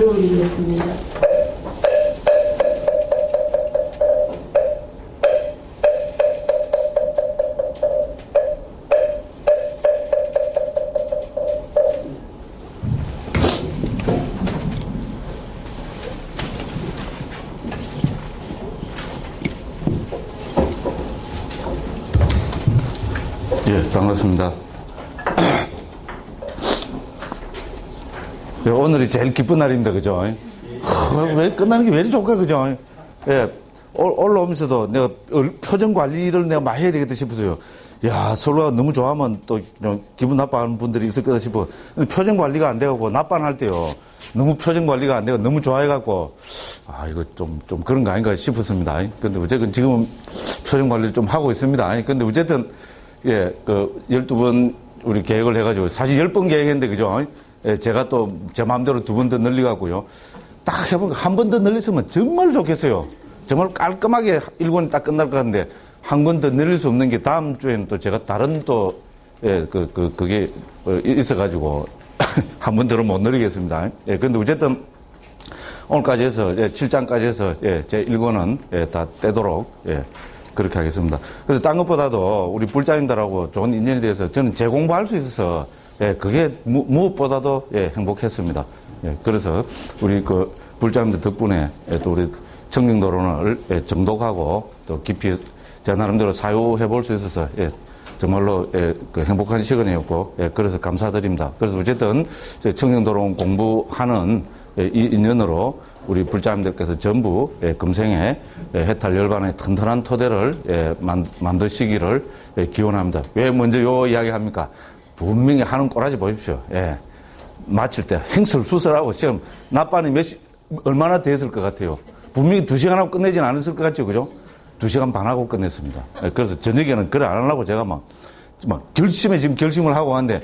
올리겠습니다. 예, 반갑습니다. 오늘이 제일 기쁜 날입니다, 그죠? 왜 끝나는 게 왜 이리 좋을까, 그죠? 예, 올라오면서도 내가 표정 관리를 내가 많이 해야 되겠다 싶어서요. 야, 서로가 너무 좋아하면 또 기분 나빠하는 분들이 있을 거다 싶어. 근데 표정 관리가 안 돼갖고, 나빠할 때요. 너무 표정 관리가 안 되고 너무 좋아해갖고, 아, 이거 좀 그런 거 아닌가 싶었습니다. 근데 어쨌든 지금은 표정 관리를 좀 하고 있습니다. 근데 어쨌든, 예, 12번 우리 계획을 해가지고, 사실 10번 계획했는데, 그죠? 예, 제가 또 제 마음대로 2번 더 늘려갖고요. 딱 해보니까 한 번 더 늘렸으면 정말 좋겠어요. 정말 깔끔하게 1권이 딱 끝날 것 같은데, 한 권 더 늘릴 수 없는 게 다음 주에는 또 제가 다른 또, 예, 그게 있어가지고, 한 번 더는 못 늘리겠습니다. 예, 근데 어쨌든, 오늘까지 해서, 예, 7장까지 해서, 예, 제 1권은, 예, 다 떼도록, 예, 그렇게 하겠습니다. 그래서 딴 것보다도 우리 불자님들하고 좋은 인연이 돼서 저는 재공부할 수 있어서, 예, 그게 무엇보다도, 예, 행복했습니다. 예, 그래서 우리 불자님들 덕분에, 예, 또 우리 청정도론을, 예, 정독하고 또 깊이 제 나름대로 사유해 볼 수 있어서, 예, 정말로, 예, 행복한 시간이었고, 예, 그래서 감사드립니다. 그래서 어쨌든 청정도론 공부하는, 예, 이 인연으로 우리 불자님들께서 전부, 예, 금생에, 예, 해탈 열반의 튼튼한 토대를, 예, 만드시기를, 예, 기원합니다. 왜 먼저 요 이야기 합니까? 분명히 하는 꼬라지 보십시오. 예. 마칠 때 행설수설하고 시험 낮반이 얼마나 됐을 것 같아요. 분명히 2시간 하고 끝내진 않았을 것 같죠, 그죠? 2시간 반 하고 끝냈습니다. 예, 그래서 저녁에는 그래 안 하려고 제가 막 결심을 하고 하는데,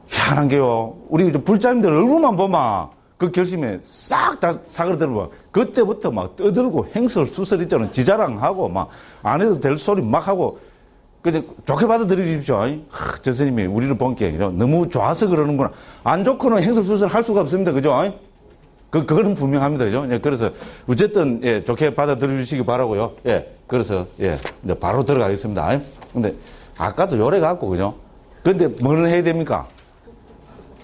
희한한 게요. 우리 불자님들 얼굴만 보면 그 결심에 싹 다 사그러들어봐. 그때부터 막 떠들고 행설수설 있잖아요. 지자랑하고 막 안 해도 될 소리 막 하고, 그냥 좋게 받아들이십시오. 저 스님이 우리를 본 게 너무 좋아서 그러는구나. 안 좋고는 행설수설 할 수가 없습니다. 그죠? 그거는 분명합니다. 그죠? 예, 그래서 어쨌든, 예, 좋게 받아들여주시기 바라고요. 예, 그래서, 예, 이제 바로 들어가겠습니다. 근데 아까도 요래 갖고, 그죠? 근데 뭘 해야 됩니까?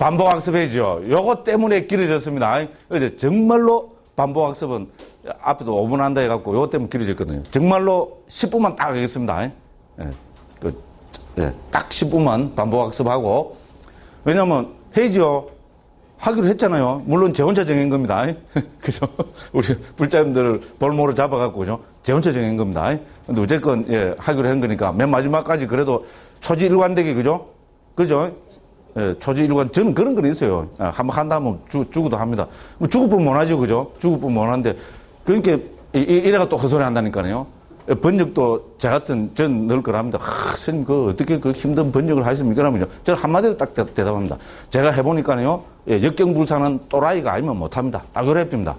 반복학습해야죠. 요거 때문에 길어졌습니다. 이제 정말로 반복학습은 앞에도 5분 한다 해갖고 요거 때문에 길어졌거든요. 정말로 10분만 딱 하겠습니다. 예, 예, 딱 10분만 반복학습하고, 왜냐면 해야죠. 하기로 했잖아요. 물론 제 혼자 정한 겁니다. 그죠? 우리 불자님들을 볼모로 잡아갖고, 그죠? 제 혼자 정한 겁니다. 근데 어쨌건, 예, 하기로 한 거니까 맨 마지막까지 그래도 초지일관되게, 그죠? 그죠? 예, 초지일관, 저는 그런 건 있어요. 한번 한다면 죽어도 합니다. 뭐 죽을 뻔 못하죠, 그죠? 죽을 뻔 못하는데, 그러니까, 이래가 또 헛소리 한다니까요. 번역도 전 넣을 거랍니다. 스님, 어떻게 힘든 번역을 하십니까? 그러면요. 저는 한마디로 딱 대답합니다. 제가 해보니까요, 예, 역경불사는 또라이가 아니면 못합니다. 딱 그랬습니다.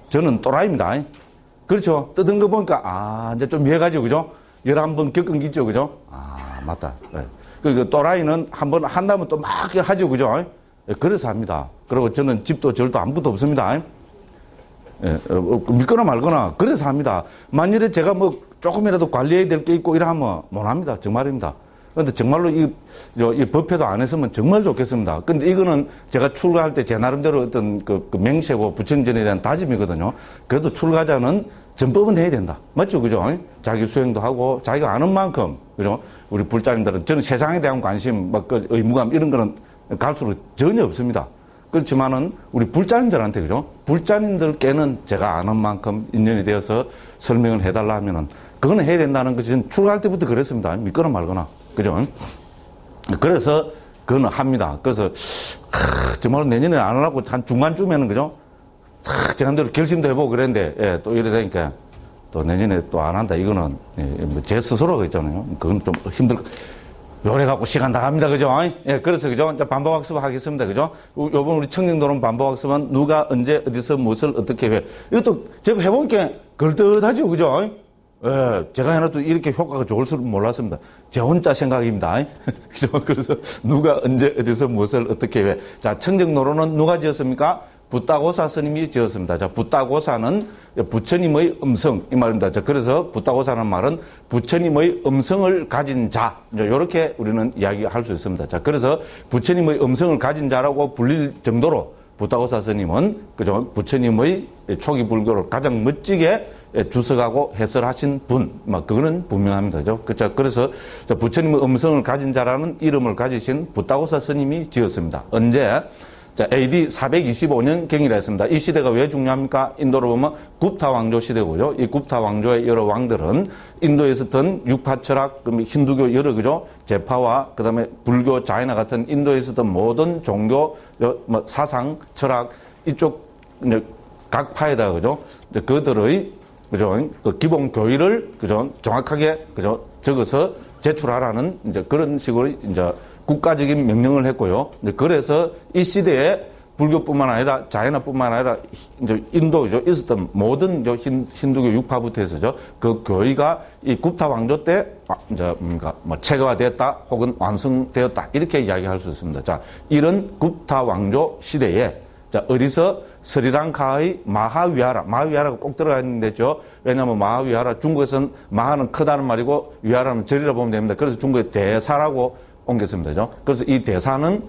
저는 또라이입니다. 그렇죠. 뜯은 거 보니까, 이제 좀 이해가죠, 그죠? 11번 겪은 게 있죠, 그죠? 맞다. 예. 또라이는 한번 한다면 또 막 하죠, 그죠? 예, 그래서 합니다. 그리고 저는 집도 절도 아무것도 없습니다. 예, 믿거나 말거나 그래서 합니다. 만일에 제가 뭐 조금이라도 관리해야 될 게 있고 이러면 못합니다. 정말입니다. 그런데 정말로 이 법회도 안 했으면 정말 좋겠습니다. 근데 이거는 제가 출가할 때 제 나름대로 어떤 그 맹세고 부처전에 대한 다짐이거든요. 그래도 출가자는 전법은 해야 된다. 맞죠? 그죠? 자기 수행도 하고 자기가 아는 만큼, 그죠? 우리 불자님들은 저는 세상에 대한 관심, 의무감 이런 거는 갈수록 전혀 없습니다. 그렇지만은 우리 불자님들한테, 그죠? 불자님들께는 제가 아는 만큼 인연이 되어서 설명을 해달라 하면은 그거는 해야 된다는 것이 저는 출가할 때부터 그랬습니다. 믿거나 말거나. 그죠? 그래서 그거는 합니다. 그래서 정말 내년에 안 하려고 한 중간쯤에는, 그죠? 제가 한대로 결심도 해보고 그랬는데, 예, 또 이래 되니까 또 내년에 또 안 한다. 이거는, 예, 제 스스로가 있잖아요. 그건 좀 요래 갖고 시간 다 갑니다. 그죠? 예, 그래서, 그죠? 이제 반복학습 하겠습니다. 그죠? 요번 우리 청정도론 반복학습은 누가 언제 어디서 무엇을 어떻게 해. 이것도 제가 해보니까 걸듯하죠. 그죠? 예, 제가 해놔도 이렇게 효과가 좋을 줄은 몰랐습니다. 제 혼자 생각입니다. 그죠? 그래서 누가 언제 어디서 무엇을 어떻게 해. 자, 청정도론은 누가 지었습니까? 붓다고사 스님이 지었습니다. 자, 붓다고사는 부처님의 음성, 이 말입니다. 자, 그래서 붓다고사라는 말은 부처님의 음성을 가진 자, 이렇게 우리는 이야기할 수 있습니다. 자, 그래서 부처님의 음성을 가진 자라고 불릴 정도로 붓다고사 스님은, 그죠? 부처님의 초기 불교를 가장 멋지게 주석하고 해설하신 분, 그거는 분명합니다. 그죠? 그래서 부처님의 음성을 가진 자라는 이름을 가지신 붓다고사 스님이 지었습니다. 언제? 자, AD 425년 경이라 했습니다. 이 시대가 왜 중요합니까? 인도로 보면 굽타 왕조 시대고요. 이 굽타 왕조의 여러 왕들은 인도에 있었던 육파 철학, 힌두교 여러, 그죠? 제파와 그 다음에 불교, 자이나 같은 인도에 있었던 모든 종교, 사상, 철학, 이쪽, 각 파에다, 그죠? 그들의, 그죠? 그 기본 교의를, 그죠? 정확하게, 그죠? 적어서 제출하라는, 이제 그런 식으로, 이제 국가적인 명령을 했고요. 그래서 이 시대에 불교뿐만 아니라 자이나뿐만 아니라 이제 인도에 있었던 모든 힌두교 육파부터 해서죠. 그 교의가 이 굽타 왕조 때 이제 체계화되었다 혹은 완성되었다 이렇게 이야기할 수 있습니다. 자, 이런 굽타 왕조 시대에 자, 어디서 스리랑카의 마하위하라가 꼭 들어가 있는데죠. 왜냐하면 마하위하라, 중국에서는 마하는 크다는 말이고 위하라는 절이라 보면 됩니다. 그래서 중국의 대사라고 옮겼습니다. 그래서 이 대사는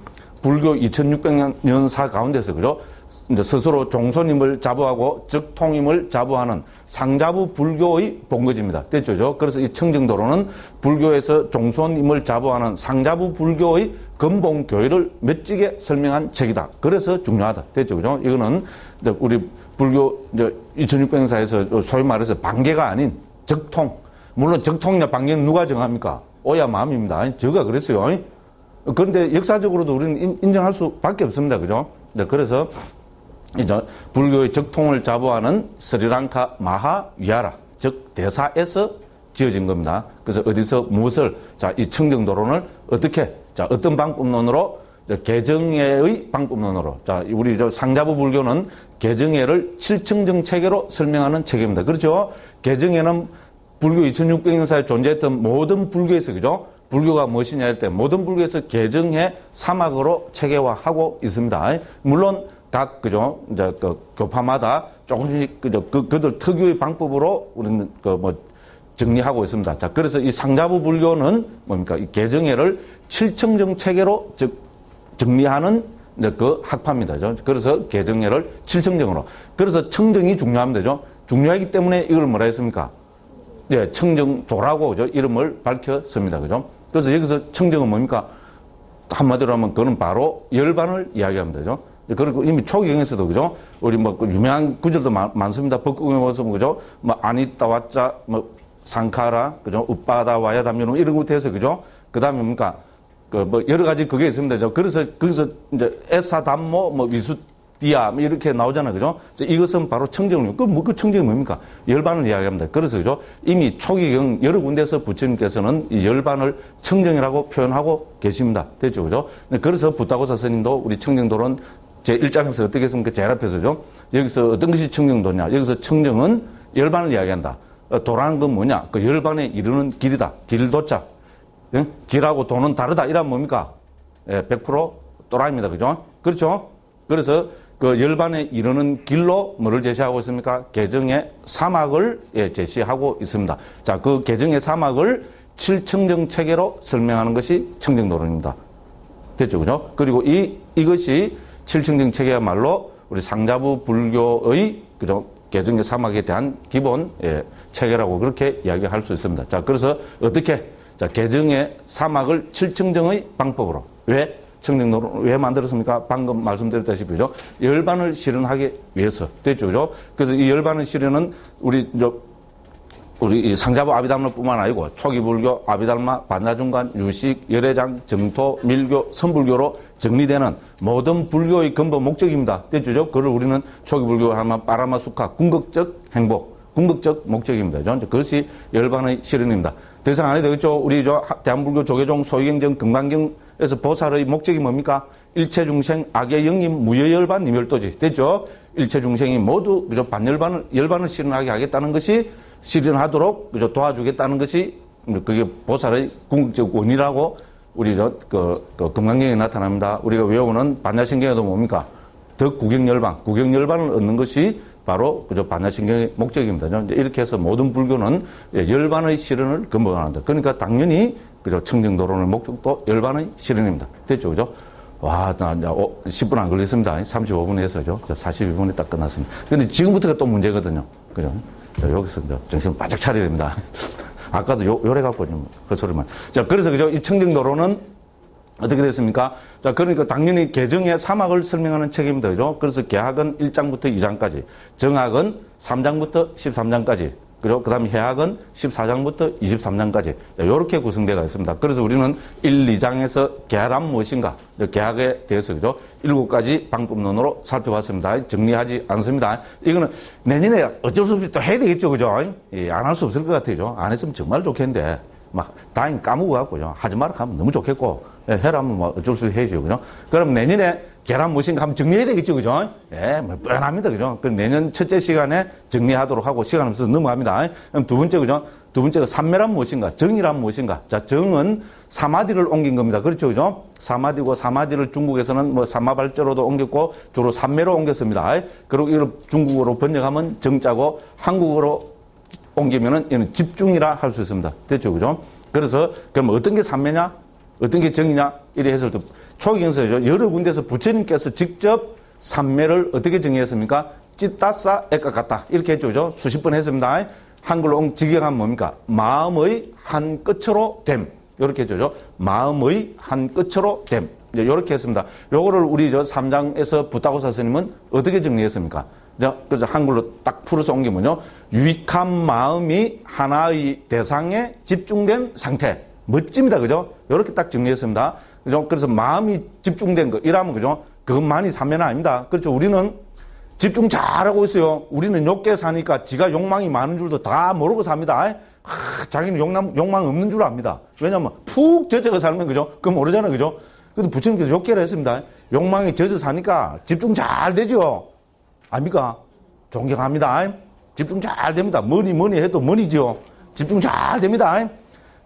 불교 2600년사 가운데서, 그죠? 이제 스스로 종소님을 자부하고 적통임을 자부하는 상자부 불교의 본거지입니다. 됐죠? 그래서 이 청정도로는 불교에서 종소님을 자부하는 상자부 불교의 근본 교의를 멋지게 설명한 책이다. 그래서 중요하다. 됐죠? 그죠? 이거는 우리 불교 2600년사에서 소위 말해서 반계가 아닌 적통. 물론 적통이나 반계는 누가 정합니까? 오야 마음입니다. 저가 그랬어요. 그런데 역사적으로도 우리는 인정할 수밖에 없습니다. 그죠? 그래서 이제 불교의 적통을 자부하는 스리랑카 마하위하라, 즉 대사에서 지어진 겁니다. 그래서 어디서 무엇을, 자, 이 청정도론을 어떻게, 자, 어떤 방법론으로, 개정회의 방법론으로, 자, 우리 상자부 불교는 개정회를 칠청정 체계로 설명하는 체계입니다. 그렇죠? 개정회는 불교 2600년사에 존재했던 모든 불교에서, 그죠? 불교가 무엇이냐 할 때 모든 불교에서 개정해 사막으로 체계화하고 있습니다. 물론 각, 그죠? 이제 그 교파마다 조금씩, 그죠? 그들 특유의 방법으로 우리는 정리하고 있습니다. 자, 그래서 이 상자부 불교는 뭡니까? 이 개정회를 칠청정 체계로 정리하는 이제 그 학파입니다. 그래서 개정회를 칠청정으로. 그래서 청정이 중요합니다. 중요하기 때문에 이걸 뭐라 했습니까? 예, 청정도라고 이름을 밝혔습니다. 그죠? 그래서 여기서 청정은 뭡니까? 한마디로 하면 그거는 바로 열반을 이야기합니다. 그죠? 그리고 이미 초기경에서도, 그죠? 우리 유명한 구절도 많습니다. 법국에 보면, 그죠? 아니따 왔자, 상카라, 그죠? 우빠다 와야 담요 이런 것부터 해서, 그죠? 그 다음에 뭡니까? 여러 가지 그게 있습니다. 그래서 거기서 이제 에사 담모, 위수띠아, 이렇게 나오잖아요. 그죠? 이것은 바로 청정이에요. 그 청정이 뭡니까? 열반을 이야기합니다. 그래서, 그죠? 이미 초기경 여러 군데에서 부처님께서는 이 열반을 청정이라고 표현하고 계십니다. 됐죠? 그죠? 그래서 붓다고사 스님도 우리 청정도론 제1장에서 어떻게 했습니까? 제일 앞에서죠. 여기서 어떤 것이 청정도냐? 여기서 청정은 열반을 이야기한다. 도라는 건 뭐냐? 그 열반에 이르는 길이다. 길도자. 길하고 도는 다르다. 이러면 뭡니까? 예, 100% 또라이입니다. 그죠? 그렇죠? 그래서 그 열반에 이르는 길로 뭐를 제시하고 있습니까? 개정의 사막을 제시하고 있습니다. 자, 그 개정의 사막을 칠청정 체계로 설명하는 것이 청정도론입니다. 됐죠? 그죠? 그리고 이것이 칠청정 체계야말로 우리 상자부 불교의, 그죠? 개정의 사막에 대한 기본, 체계라고 그렇게 이야기할 수 있습니다. 자, 그래서 어떻게, 자, 개정의 사막을 칠청정의 방법으로. 왜? 청정도론 왜 만들었습니까? 방금 말씀드렸다시피, 그죠? 열반을 실현하기 위해서. 됐죠? 그죠? 그래서 이 열반을 실현은 우리 이 상자부 아비달마뿐만 아니고 초기불교, 아비달마, 반야중간, 유식, 열애장, 정토, 밀교, 선불교로 정리되는 모든 불교의 근본 목적입니다. 됐죠? 그걸 우리는 초기불교 하면 빠라마수카, 궁극적 행복, 궁극적 목적입니다. 그것이 열반의 실현입니다. 더 이상 안 해도 되겠죠? 우리 대한불교 조계종 소위경정 금강경에서 보살의 목적이 뭡니까? 일체중생, 악의 영림, 무여열반, 니멸도지. 됐죠? 일체중생이 모두, 그죠? 열반을 실현하게 하겠다는 것이 실현하도록, 그죠? 도와주겠다는 것이, 그게 보살의 궁극적 원이라고 우리 금강경에 나타납니다. 우리가 외우는 반야신경에도 뭡니까? 더 구경열반을 얻는 것이 바로 그저 반야신경의 목적입니다. 이제 이렇게 해서 모든 불교는 열반의 실현을 근본화한다. 그러니까 당연히 그저 청정도론의 목적도 열반의 실현입니다. 됐죠, 그죠? 와, 나 이제 10분 안 걸렸습니다. 35분 해서죠. 42분에 딱 끝났습니다. 근데 지금부터가 또 문제거든요. 그죠? 여기서 이제 정신 바짝 차려야 됩니다. 아까도 요래갖고 좀 헛소리만. 자, 그래서 그죠? 이 청정도론은 어떻게 됐습니까? 자, 그러니까 당연히 개정의 3학을 설명하는 책입니다. 그죠? 그래서 개학은 1장부터 2장까지, 정학은 3장부터 13장까지, 그죠? 그 다음에 해학은 14장부터 23장까지. 자, 요렇게 구성되어 있습니다. 그래서 우리는 1, 2장에서 개학은 무엇인가? 개학에 대해서, 그죠? 7가지 방법론으로 살펴봤습니다. 정리하지 않습니다. 이거는 내년에 어쩔 수 없이 또 해야 되겠죠. 그죠? 예, 안 할 수 없을 것 같아요. 안 했으면 정말 좋겠는데, 막, 다행히 까먹어 갖고요. 하지 마라 하면 너무 좋겠고, 예, 해라면 뭐 어쩔 수 없이 해야죠. 그죠? 그럼 내년에 계란 무엇인가 한번 정리해야 되겠죠. 그죠? 예, 뭐 뻔합니다. 그죠? 그럼 내년 첫째 시간에 정리하도록 하고 시간 없어서 넘어갑니다. 그럼 두 번째, 그죠? 두 번째가 삼매란 무엇인가? 정이란 무엇인가? 자, 정은 사마디를 옮긴 겁니다. 그렇죠. 그죠? 사마디고 사마디를 중국에서는 뭐 사마발자로도 옮겼고 주로 삼매로 옮겼습니다. 그리고 이걸 중국어로 번역하면 정자고 한국어로 옮기면은 이는 집중이라 할 수 있습니다. 됐죠. 그죠? 그래서 그럼 어떤 게 삼매냐? 어떤 게 정이냐? 이래 해서 초기경서죠. 여러 군데서 부처님께서 직접 삼매를 어떻게 정의했습니까? 찌따싸 애까 같다. 이렇게 했죠. 그죠? 수십 번 했습니다. 한글로 직역하면 뭡니까? 마음의 한 끝으로 됨. 이렇게 했죠. 마음의 한 끝으로 됨. 이제 이렇게 했습니다. 요거를 우리 3장에서 부타고사 스님은 어떻게 정리했습니까? 그래서 한글로 딱 풀어서 옮기면요. 유익한 마음이 하나의 대상에 집중된 상태. 멋집니다. 그죠? 이렇게 딱 정리했습니다. 그죠? 그래서 마음이 집중된 거, 이라면, 그죠? 그것만이 삼매는 아닙니다. 그렇죠? 우리는 집중 잘하고 있어요. 우리는 욕게 사니까 지가 욕망이 많은 줄도 다 모르고 삽니다. 자기는 욕망 없는 줄 압니다. 왜냐면 푹 젖어가 살면, 그죠? 그거 모르잖아요. 그죠? 근데 부처님께서 욕계를 했습니다. 욕망이 젖어 사니까 집중 잘 되죠? 아닙니까? 존경합니다. 집중 잘 됩니다. 뭐니 해도 뭐니죠? 집중 잘 됩니다.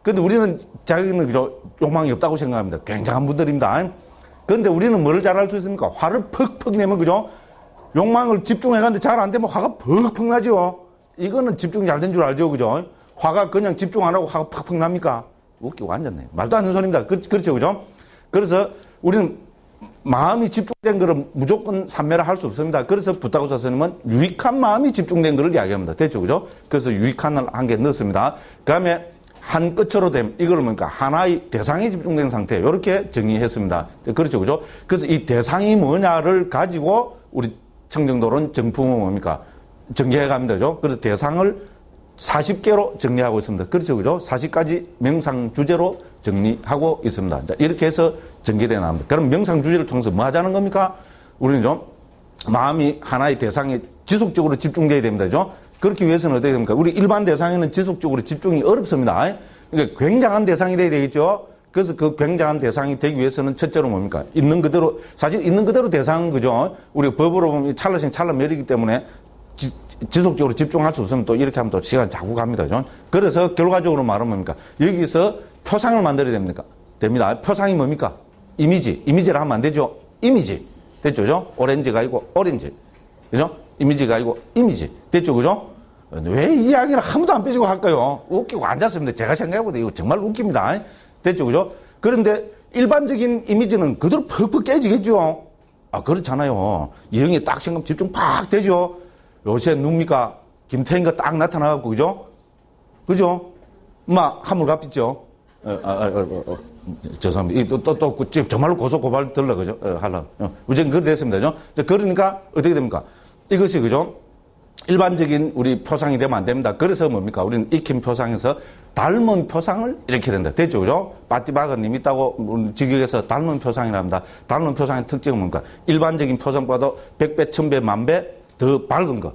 근데 우리는 자기는 욕망이 없다고 생각합니다. 굉장한 분들입니다. 그런데 우리는 뭐를 잘할 수 있습니까? 화를 퍽퍽 내면, 그죠? 욕망을 집중해가는데 잘 안 되면 화가 퍽퍽 나죠? 이거는 집중이 잘 된 줄 알죠? 그죠? 화가 그냥 집중 안 하고 화가 퍽퍽 납니까? 웃기고 앉았네. 말도 안 되는 소리입니다. 그렇죠? 그죠? 그래서 우리는 마음이 집중된 거를 무조건 삼매라 할 수 없습니다. 그래서 부타고사 스님은 유익한 마음이 집중된 거를 이야기합니다. 됐죠? 그죠? 그래서 유익한을 한 개 넣었습니다. 그 다음에 한 끝으로 됨. 이걸 뭡니까? 하나의 대상에 집중된 상태. 이렇게 정의했습니다. 그렇죠. 그죠? 그래서 이 대상이 뭐냐를 가지고 우리 청정도론 정품은 뭡니까? 전개해 갑니다. 그죠? 그래서 대상을 40개로 정리하고 있습니다. 그렇죠. 그죠? 40가지 명상 주제로 정리하고 있습니다. 이렇게 해서 전개되어 나옵니다. 그럼 명상 주제를 통해서 뭐 하자는 겁니까? 우리는 좀 마음이 하나의 대상에 지속적으로 집중되어야 됩니다. 그죠? 그렇기 위해서는 어떻게 됩니까? 우리 일반 대상에는 지속적으로 집중이 어렵습니다. 그러니까 굉장한 대상이 돼야 되겠죠? 그래서 그 굉장한 대상이 되기 위해서는 첫째로 뭡니까? 있는 그대로, 사실 있는 그대로 대상은 그죠? 우리 법으로 보면 찰나생 찰나멸이기 때문에 지속적으로 집중할 수 없으면 또 이렇게 하면 또 시간 자꾸 갑니다. 그죠? 그래서 결과적으로 말하면 뭡니까? 여기서 표상을 만들어야 됩니다. 표상이 뭡니까? 이미지를 하면 안 되죠? 이미지. 됐죠? 그죠? 오렌지가 아니고 오렌지. 그죠? 이미지가 아니고 이미지. 됐죠? 그죠? 왜 이 이야기를 아무도 안 빼지고 할까요? 웃기고 앉았습니다. 제가 생각해보다 이거 정말 웃깁니다. 됐죠? 그죠? 그런데 일반적인 이미지는 그대로 퍽퍽 깨지겠죠? 아, 그렇잖아요. 이형이 딱 생각 집중 팍 되죠? 요새 눕니까? 김태인가 딱 나타나갖고, 그죠? 그죠? 하물 갚겠죠? 죄송합니다. 정말로 고소고발 들러, 그죠? 우선 그렇게 됐습니다. 그죠? 그러니까 어떻게 됩니까? 이것이, 그죠? 일반적인 우리 표상이 되면 안 됩니다. 그래서 뭡니까? 우리는 익힌 표상에서 닮은 표상을 이렇게 된다. 됐죠? 그죠? 빠띠바가님 있다고 직역에서 닮은 표상이랍니다. 닮은 표상의 특징은 뭡니까? 일반적인 표상보다도 100배, 1000배, 10,000배 더 밝은 거.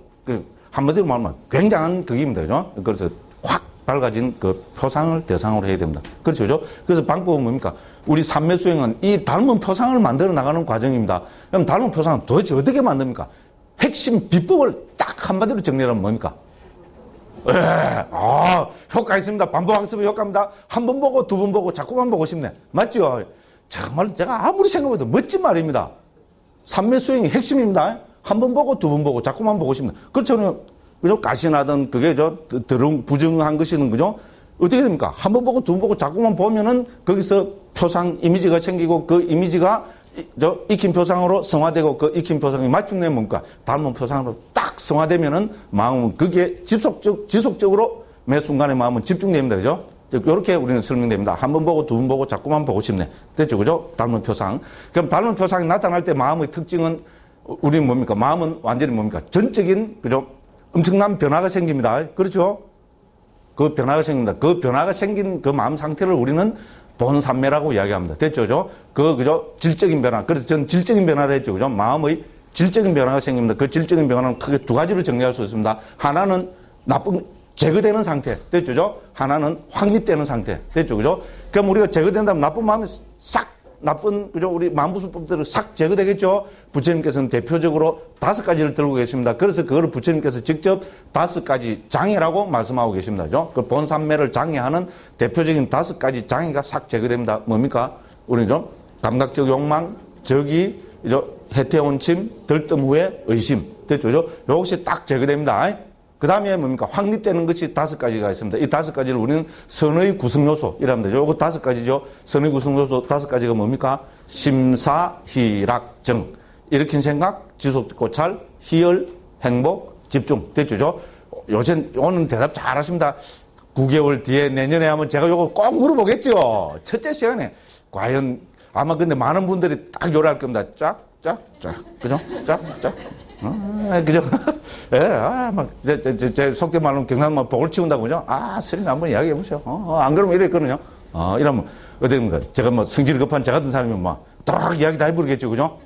한마디로 말하면 굉장한 극입니다. 그죠? 그래서 확 밝아진 그 표상을 대상으로 해야 됩니다. 그렇죠? 그죠? 그래서 방법은 뭡니까? 우리 삼매 수행은 이 닮은 표상을 만들어 나가는 과정입니다. 그럼 닮은 표상은 도대체 어떻게 만듭니까? 핵심 비법을 딱 한마디로 정리하면 뭡니까? 효과 있습니다. 반복학습의 효과입니다. 한 번 보고 두 번 보고 자꾸만 보고 싶네. 맞죠? 정말 제가 아무리 생각해도 멋진 말입니다. 삼매 수행이 핵심입니다. 한 번 보고 두 번 보고 자꾸만 보고 싶습니다. 그렇죠. 그죠? 가시나든 그게 부정한 것이든 그죠? 어떻게 됩니까? 한 번 보고 두 번 보고 자꾸만 보면은 거기서 표상 이미지가 생기고 그 이미지가 익힌 표상으로 성화되고 그 익힌 표상이 맞춤되면 뭡니까? 닮은 표상으로 딱 성화되면은 마음은 그게 지속적으로 매 순간에 마음은 집중됩니다. 그죠? 이렇게 우리는 설명됩니다. 한 번 보고 두 번 보고 자꾸만 보고 싶네. 됐죠? 그죠? 닮은 표상. 그럼 닮은 표상이 나타날 때 마음의 특징은 우리는 뭡니까? 마음은 완전히 뭡니까? 전적인, 그죠? 엄청난 변화가 생깁니다. 그렇죠? 그 변화가 생깁니다. 그 변화가 생긴 그 마음 상태를 우리는 본산매라고 이야기합니다. 됐죠? 그죠? 질적인 변화. 그래서 전 질적인 변화를 했죠. 그죠? 마음의 질적인 변화가 생깁니다. 그 질적인 변화는 크게 두 가지로 정리할 수 있습니다. 하나는 제거되는 상태. 됐죠? 하나는 확립되는 상태. 됐죠? 그죠? 그럼 우리가 제거된다면 나쁜 마음이 싹, 그죠? 우리 마음부수법대로 싹 제거되겠죠? 부처님께서는 대표적으로 5가지를 들고 계십니다. 그래서 그거를 부처님께서 직접 5가지 장애라고 말씀하고 계십니다. 그죠? 그 본산매를 장애하는 대표적인 5가지 장애가 싹 제거됩니다. 뭡니까? 우리는 좀 감각적 욕망, 적이, 해태원침, 들뜸 후에 의심. 됐죠? 이것이 딱 제거됩니다. 그 다음에 뭡니까? 확립되는 것이 5가지가 있습니다. 이 5가지를 우리는 선의 구성요소, 이랍니다. 요거 5가지죠. 선의 구성요소 5가지가 뭡니까? 심사, 희락, 정. 일으킨 생각, 지속고찰, 희열, 행복, 집중. 됐죠? 오늘 대답 잘 하십니다. 9개월 뒤에 내년에 하면 제가 요거 꼭 물어보겠죠. 첫째 시간에. 과연, 아마 근데 많은 분들이 딱 요리할 겁니다. 짝. 그죠? 짝. 그죠? 예, 제 속된 말로 경상도 복을 치운다고, 그죠? 스님 한번 이야기해 보세요. 안 그러면 이랬거든요. 이러면, 어떻습니까? 제가 성질이 급한 저 같은 사람이면 또락 이야기 다 해버리겠죠, 그죠?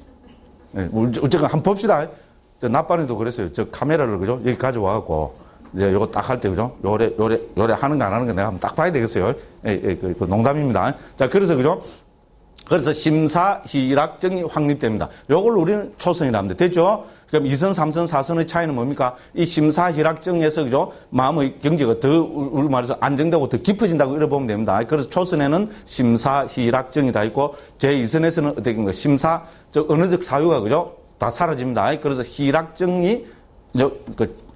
예, 어쨌든 한번 봅시다. 낮밤에도 그랬어요. 저 카메라를, 그죠? 여기 가져와갖고, 이제 요거 딱 할 때, 그죠? 요래 하는 거 안 하는 거 내가 한번 딱 봐야 되겠어요. 그 농담입니다. 자, 그래서, 그죠? 그래서 심사, 희락, 정이 확립됩니다. 요걸 우리는 초선이라 합니다. 됐죠? 그럼 2선, 3선, 4선의 차이는 뭡니까? 이 심사, 희락, 정에서, 그죠? 마음의 경지가 더, 우리 말해서 안정되고 더 깊어진다고 이래 보면 됩니다. 그래서 초선에는 심사, 희락, 정이 다 있고, 제2선에서는 어떻게 됩니까? 심사, 언어적 사유가, 그죠? 다 사라집니다. 그래서 희락, 정이,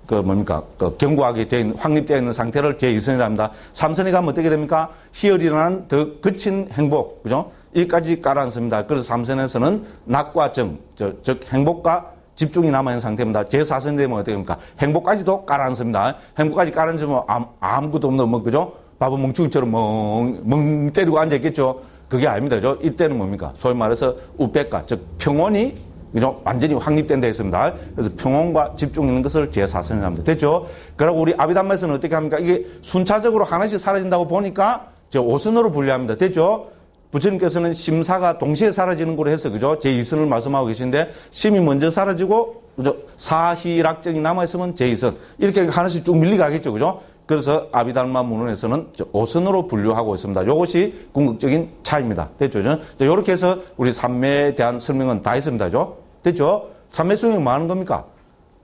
뭡니까? 견고하게 확립되어 있는 상태를 제2선이라 합니다. 3선에 가면 어떻게 됩니까? 희열이라는 더 거친 행복, 그죠? 이까지 깔아앉습니다. 그래서 3선에서는 낙과 정, 즉 행복과 집중이 남아있는 상태입니다. 제4선 되면 어떻게 됩니까? 행복까지도 깔아앉습니다. 행복까지 깔아앉으면 아무것도 없는, 그죠? 바보 멍충이처럼 멍 때리고 앉아있겠죠? 그게 아닙니다. 그죠? 이때는 뭡니까? 소위 말해서 우백과, 즉 평온이, 그죠? 완전히 확립된 데 있습니다. 그래서 평온과 집중 있는 것을 제4선이라 합니다. 됐죠? 그리고 우리 아비담마에서는 어떻게 합니까? 이게 순차적으로 하나씩 사라진다고 보니까 제5선으로 분류합니다. 됐죠? 부처님께서는 심사가 동시에 사라지는 걸로 해서, 그죠? 제2선을 말씀하고 계신데, 심이 먼저 사라지고, 그죠? 사희락정이 남아있으면 제2선. 이렇게 하나씩 쭉 밀려가겠죠, 그죠? 그래서 아비달마 문헌에서는 5선으로 분류하고 있습니다. 이것이 궁극적인 차이입니다. 됐죠? 이렇게 해서 우리 삼매에 대한 설명은 다 했습니다. 그죠? 됐죠? 삼매 수행이 뭐 하는 겁니까?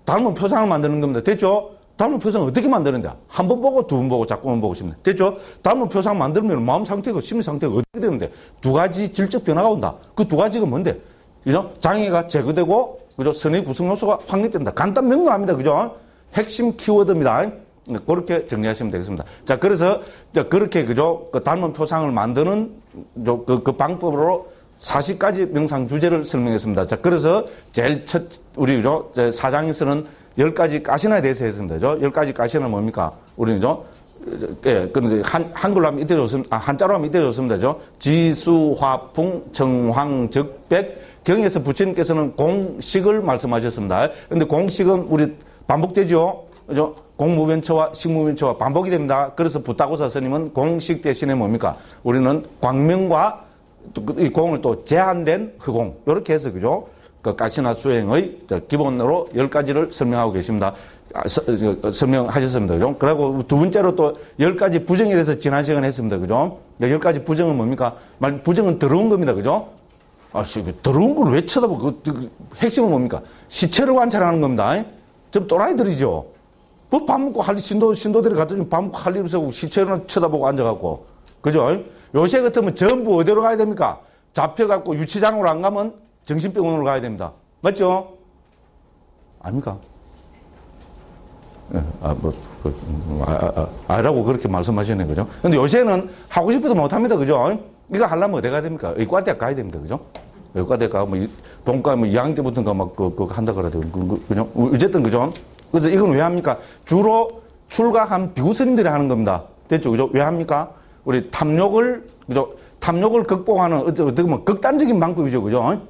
닮은 표상을 만드는 겁니다. 됐죠? 닮은 표상을 어떻게 만드는데? 한 번 보고 두 번 보고 자꾸만 보고 싶네. 됐죠? 닮은 표상 만들면 마음 상태고 심리 상태가 어떻게 되는데? 2가지 질적 변화가 온다. 그 2가지가 뭔데? 그죠? 장애가 제거되고, 그죠? 선의 구성 요소가 확립된다. 간단 명료합니다. 그죠? 핵심 키워드입니다. 그렇게 정리하시면 되겠습니다. 자, 그래서, 그렇게, 그죠? 그 닮은 표상을 만드는 그 방법으로 40가지 명상 주제를 설명했습니다. 자, 그래서 제일 첫, 우리, 그죠? 4장에서는 10가지 가시나에 대해서 했습니다. 10가지 가시나는 뭡니까? 우리는, 예, 그런데 한글로 하면 이때 좋습니다. 한자로 하면 이때 좋습니다. 지수, 화풍, 정황, 적백. 경에서 부처님께서는 공식을 말씀하셨습니다. 근데 공식은 우리 반복되죠? 그죠? 공무변처와 식무변처와 반복이 됩니다. 그래서 부타고사 스님은 공식 대신에 뭡니까? 우리는 광명과 이 공을 또 제한된 허공. 이렇게 해서, 그죠? 그 가시나 수행의 기본으로 10가지를 설명하고 계십니다. 설명하셨습니다. 그죠? 그리고 두 번째로 또 10가지 부정에 대해서 지난 시간에 했습니다. 그죠? 10가지 부정은 뭡니까? 부정은 더러운 겁니다. 그죠? 더러운 걸 왜 쳐다보고, 핵심은 뭡니까? 시체를 관찰하는 겁니다. 좀 또라이들이죠? 뭐 밥 먹고 신도들이 갔더니 밥 먹고 할 일 없어 시체를 쳐다보고 앉아갖고. 그죠? 요새 같으면 전부 어디로 가야 됩니까? 잡혀갖고 유치장으로 안 가면 정신병원으로 가야 됩니다. 맞죠? 아닙니까? 예, 라고 그렇게 말씀하시네, 그죠? 근데 요새는 하고 싶어도 못 합니다, 그죠? 이거 하려면 어디 가야 됩니까? 의과대학 가야 됩니다, 그죠? 의과대학 가면 뭐, 본과 뭐 2학년 때부터인가 막, 한다 그러더라고요. 그죠? 어쨌든, 그죠? 그래서 이건 왜 합니까? 주로 출가한 비구스님들이 하는 겁니다. 됐죠? 그죠? 왜 합니까? 우리 탐욕을, 그죠? 탐욕을 극복하는, 어떻게 보면 극단적인 방법이죠, 그죠?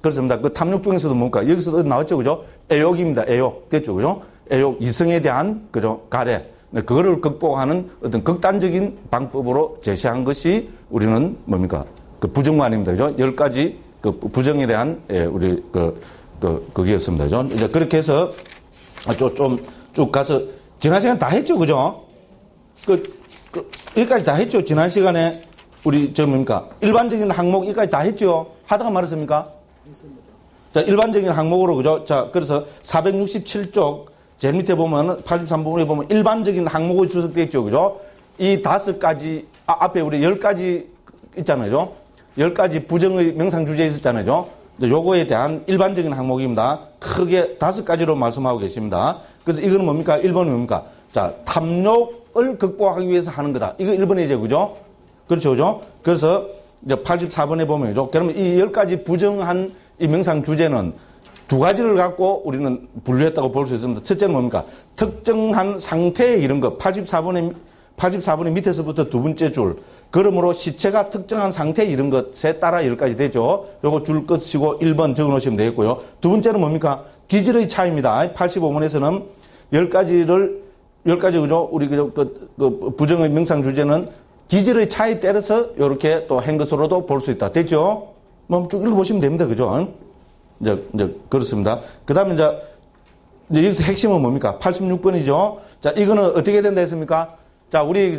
그렇습니다. 그 탐욕 중에서도 뭡니까? 여기서도 나왔죠, 그죠? 애욕입니다, 애욕. 됐죠, 그죠? 애욕, 이성에 대한, 그죠? 가래. 그거를 극복하는 어떤 극단적인 방법으로 제시한 것이 우리는 뭡니까? 그 부정관입니다, 그죠? 10가지 그 부정에 대한, 우리, 그게였습니다, 그죠? 이제 그렇게 해서 쭉 가서, 지난 시간 다 했죠, 그죠? 여기까지 다 했죠, 지난 시간에. 우리, 뭡니까? 일반적인 항목, 여기까지 다 했죠? 하다가 말았습니까? 했습니다. 자, 일반적인 항목으로, 그죠? 자, 그래서 467쪽, 제일 밑에 보면, 83부분에 보면 일반적인 항목이 주석되어 있죠, 그죠? 이 5가지, 앞에 우리 10가지 있잖아요. 10가지 부정의 명상주제 있었잖아요. 요거에 대한 일반적인 항목입니다. 크게 5가지로 말씀하고 계십니다. 그래서 이거는 뭡니까? 1번은 뭡니까? 자, 탐욕을 극복하기 위해서 하는 거다. 이거 1번이죠, 그죠? 그렇죠, 그죠? 그래서 이제 84번에 보면, 그죠? 그러면 이 10가지 부정한 이 명상 주제는 2가지를 갖고 우리는 분류했다고 볼 수 있습니다. 첫째는 뭡니까? 특정한 상태에 이른 것. 84번의 밑에서부터 2번째 줄. 그러므로 시체가 특정한 상태에 이른 것에 따라 10가지 되죠. 요거 줄 끝이고 1번 적어 놓으시면 되겠고요. 2번째는 뭡니까? 기질의 차이입니다. 85번에서는 10가지, 그죠? 우리 그 부정의 명상 주제는 기질의 차이에 따라서 이렇게 또 한 것으로도 볼 수 있다. 됐죠? 뭐 쭉 읽어보시면 됩니다. 그죠? 이제 그렇습니다. 그 다음에 이제 여기서 핵심은 뭡니까? 86번이죠? 자, 이거는 어떻게 된다 했습니까? 자, 우리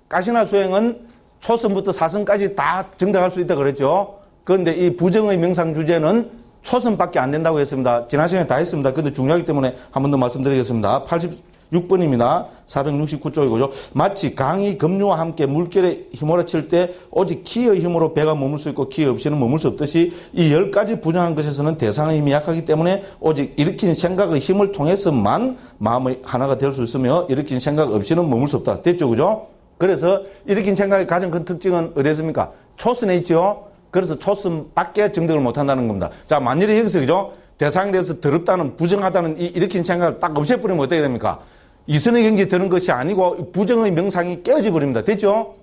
가시나 수행은 초선부터 사선까지 다 정답할 수 있다 그랬죠? 그런데 이 부정의 명상 주제는 초선밖에 안 된다고 했습니다. 지난 시간에 다 했습니다. 근데 중요하기 때문에 한 번 더 말씀드리겠습니다. 86번입니다. 469쪽이고요. 마치 강이 급류와 함께 물결에 휘몰아칠 때 오직 키의 힘으로 배가 머물 수 있고 키 없이는 머물 수 없듯이 이 10가지 부정한 것에서는 대상의 힘이 약하기 때문에 오직 일으킨 생각의 힘을 통해서만 마음의 하나가 될 수 있으며 일으킨 생각 없이는 머물 수 없다. 됐죠? 그죠? 그래서 일으킨 생각의 가장 큰 특징은 어디 있습니까? 초선에 있죠? 그래서 초선밖에 정득을 못한다는 겁니다. 자, 만일에 여기서, 그죠? 대상에 대해서 더럽다는, 부정하다는 이 일으킨 생각을 딱 없애버리면 어떻게 됩니까? 이선의 경지에 드는 것이 아니고 부정의 명상이 깨어져 버립니다. 됐죠?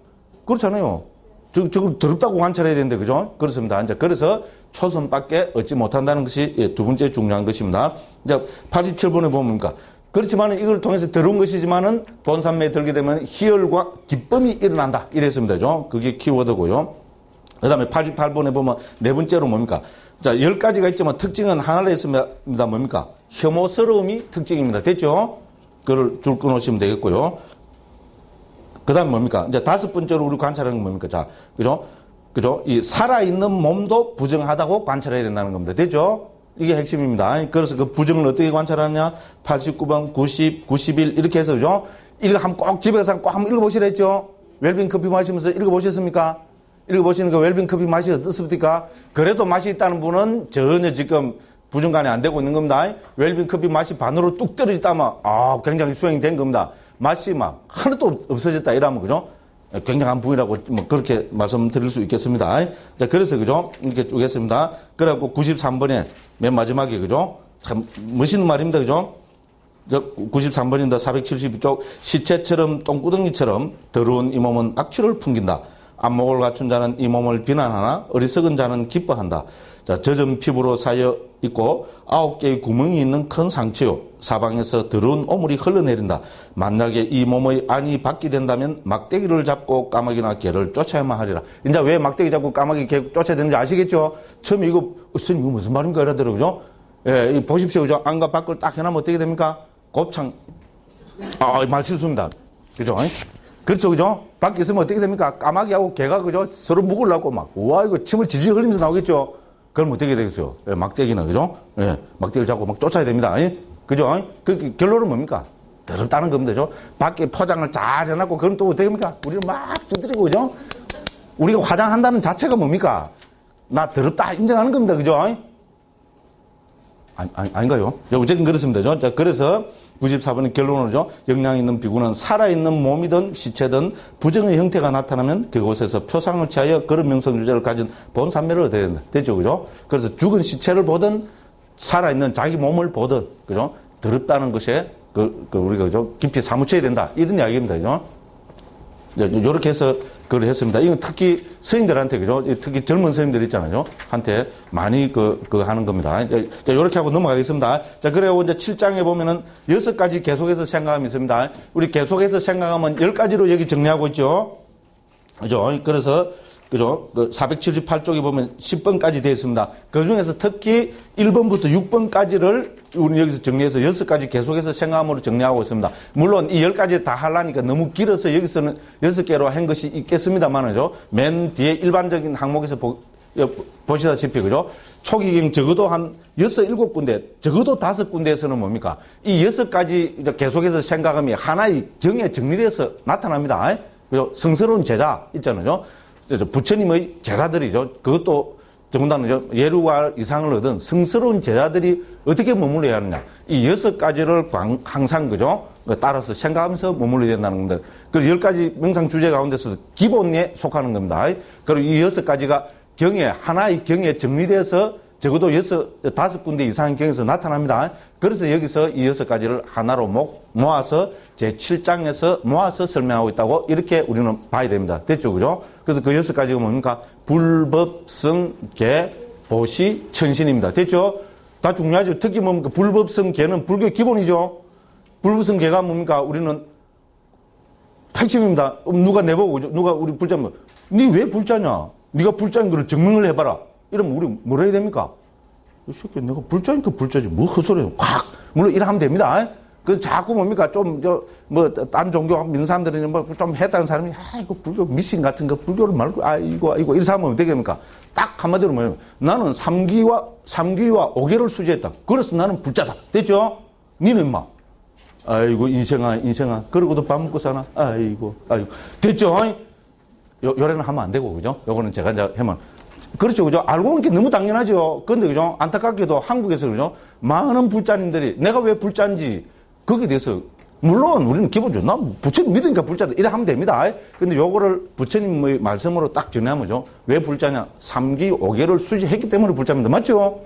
그렇잖아요. 저걸 더럽다고 관찰해야 되는데, 그죠? 그렇습니다. 이제 그래서 초선밖에 얻지 못한다는 것이 2번째 중요한 것입니다. 이제 87번에 보면 뭡니까? 그렇지만 이걸 통해서 더러운 것이지만은 본산매에 들게 되면 희열과 기쁨이 일어난다. 이랬습니다. 그죠? 그게 키워드고요. 그 다음에 88번에 보면 4번째로 뭡니까? 자, 10가지가 있지만 특징은 하나로 했습니다. 뭡니까? 혐오스러움이 특징입니다. 됐죠? 그걸 줄 끊으시면 되겠고요. 그 다음 뭡니까? 이제 5번째로 우리 관찰하는 건 뭡니까? 자, 그죠? 그죠? 이 살아있는 몸도 부정하다고 관찰해야 된다는 겁니다. 됐죠? 이게 핵심입니다. 그래서 그 부정을 어떻게 관찰하느냐? 89번, 90, 91 이렇게 해서, 그죠? 이거 한번 꼭 집에서 꼭 한번 읽어보시라 했죠? 웰빙 커피 마시면서 읽어보셨습니까? 읽어보시는 그 웰빙 커피 맛이 어떻습니까? 그래도 맛이 있다는 분은 전혀 지금 부정관이 안 되고 있는 겁니다. 웰빙 커피 맛이 반으로 뚝 떨어졌다면, 굉장히 수행이 된 겁니다. 맛이 막 하나도 없어졌다 이러면, 그죠? 굉장한 부위라고 뭐 그렇게 말씀드릴 수 있겠습니다. 자, 그래서, 그죠? 이렇게 쭉 했습니다. 그래갖고 93번에 맨 마지막에, 그죠? 참 멋있는 말입니다. 그죠? 93번인데 472쪽 시체처럼 똥구덩이처럼 더러운 이 몸은 악취를 풍긴다. 안목을 갖춘 자는 이 몸을 비난하나 어리석은 자는 기뻐한다. 자, 젖은 피부로 쌓여 있고 9개의 구멍이 있는 큰 상처요. 사방에서 더러운 오물이 흘러내린다. 만약에 이 몸의 안이 받게 된다면 막대기를 잡고 까마귀나 개를 쫓아야만 하리라. 이제 왜 막대기 잡고 까마귀 개 쫓아야 되는지 아시겠죠? 처음에 이거 스님 이거 무슨 말인가 이러더라고요. 예, 보십시오. 그죠? 안과 밖을 딱 해놓으면 어떻게 됩니까? 곱창. 말 실수입니다. 그죠? 그렇죠, 그죠? 밖에 있으면 어떻게 됩니까? 까마귀하고 개가, 그죠? 서로 묵으려고 막, 우와, 이거 침을 질질 흘리면서 나오겠죠? 그럼 어떻게 되겠어요? 예, 막대기는, 그죠? 예, 막대기를 잡고 막 쫓아야 됩니다. 그죠? 그 결론은 뭡니까? 더럽다는 겁니다, 그죠? 밖에 포장을 잘 해놨고, 그럼 또 어떻게 됩니까? 우리는 막 두드리고, 그죠? 우리가 화장한다는 자체가 뭡니까? 나 더럽다 인정하는 겁니다, 그죠? 아닌가요? 어쨌든 그렇습니다. 자, 그래서 94번의 결론으로죠. 영양 있는 비구는 살아있는 몸이든 시체든 부정의 형태가 나타나면 그곳에서 표상을 취하여 그런 명성주제를 가진 본산매를 얻어야 된다. 됐죠? 그죠? 그래서 죽은 시체를 보든 살아있는 자기 몸을 보든, 그죠? 더럽다는 것에 우리가 그죠? 깊이 사무쳐야 된다. 이런 이야기입니다. 그죠? 요렇게 해서 그걸 했습니다. 이건 특히 스님들한테, 그죠? 특히 젊은 스님들 있잖아요. 한테 많이 하는 겁니다. 자, 요렇게 하고 넘어가겠습니다. 자, 그래고 이제 7장에 보면은 6가지 계속해서 생각함이 있습니다. 우리 계속해서 생각하면 10가지로 여기 정리하고 있죠. 그죠? 그래서, 그죠? 478쪽에 보면 10번까지 되어 있습니다. 그 중에서 특히 1번부터 6번까지를 우리 여기서 정리해서 6가지 계속해서 생각함으로 정리하고 있습니다. 물론 이 10가지 다 하려니까 너무 길어서 여기서는 6개로 한 것이 있겠습니다만은요. 맨 뒤에 일반적인 항목에서 보시다시피, 그죠? 초기경 적어도 한 6, 7군데, 적어도 5군데에서는 뭡니까? 이 6가지 계속해서 생각함이 하나의 경에 정리돼서 나타납니다. 그죠? 성스러운 제자 있잖아요. 부처님의 제자들이죠. 그것도 더군다나 예루가 이상을 얻은 성스러운 제자들이 어떻게 머물러야 하느냐. 이 6가지를 항상, 그죠? 따라서 생각하면서 머물러야 된다는 겁니다. 그 10가지 명상 주제 가운데서 기본에 속하는 겁니다. 그리고 이 6가지가 하나의 경에 정리돼서 적어도 5군데 이상의 경에서 나타납니다. 그래서 여기서 이 6가지를 하나로 모아서 제7장에서 모아서 설명하고 있다고 이렇게 우리는 봐야 됩니다. 됐죠? 그죠? 그래서 그 6가지가 뭡니까? 불법성, 계, 보시, 천신입니다. 됐죠? 다 중요하죠. 특히 뭡니까? 불법성, 계는 불교의 기본이죠. 불법성, 계가 뭡니까? 우리는 핵심입니다. 누가 내보고, 누가 우리 불자면, 니 왜 불자냐? 니가 불자인 걸 증명을 해봐라. 이러면 우리 뭐라 해야 됩니까? 이 새끼 내가 불자니까 불자지. 뭐 헛소리야. 확! 물론 이래 하면 됩니다. 그래서 자꾸 뭡니까? 딴 종교 믿는 사람들은 좀 했다는 사람이, 이거 불교 미신 같은 거, 불교를 말고, 이거, 이렇게 하면 어떻게 됩니까? 딱 한마디로 뭐냐면, 나는 삼귀와 5개를 수지했다. 그래서 나는 불자다. 됐죠? 니는 임마. 아이고, 인생아. 그러고도 밥 먹고 사나? 아이고. 됐죠? 요래는 하면 안 되고, 그죠? 요거는 제가 이제 하면. 그렇죠, 그죠? 알고 보니 너무 당연하죠. 근데, 그죠? 안타깝게도 한국에서, 그죠? 많은 불자님들이 내가 왜 불자인지 거기에 대해서, 물론 우리는 기본적으로, 난 부처님 믿으니까 불자다. 이래 하면 됩니다. 근데 요거를 부처님의 말씀으로 딱 전하면죠. 왜 불자냐? 3기 5개를 수지했기 때문에 불자입니다. 맞죠?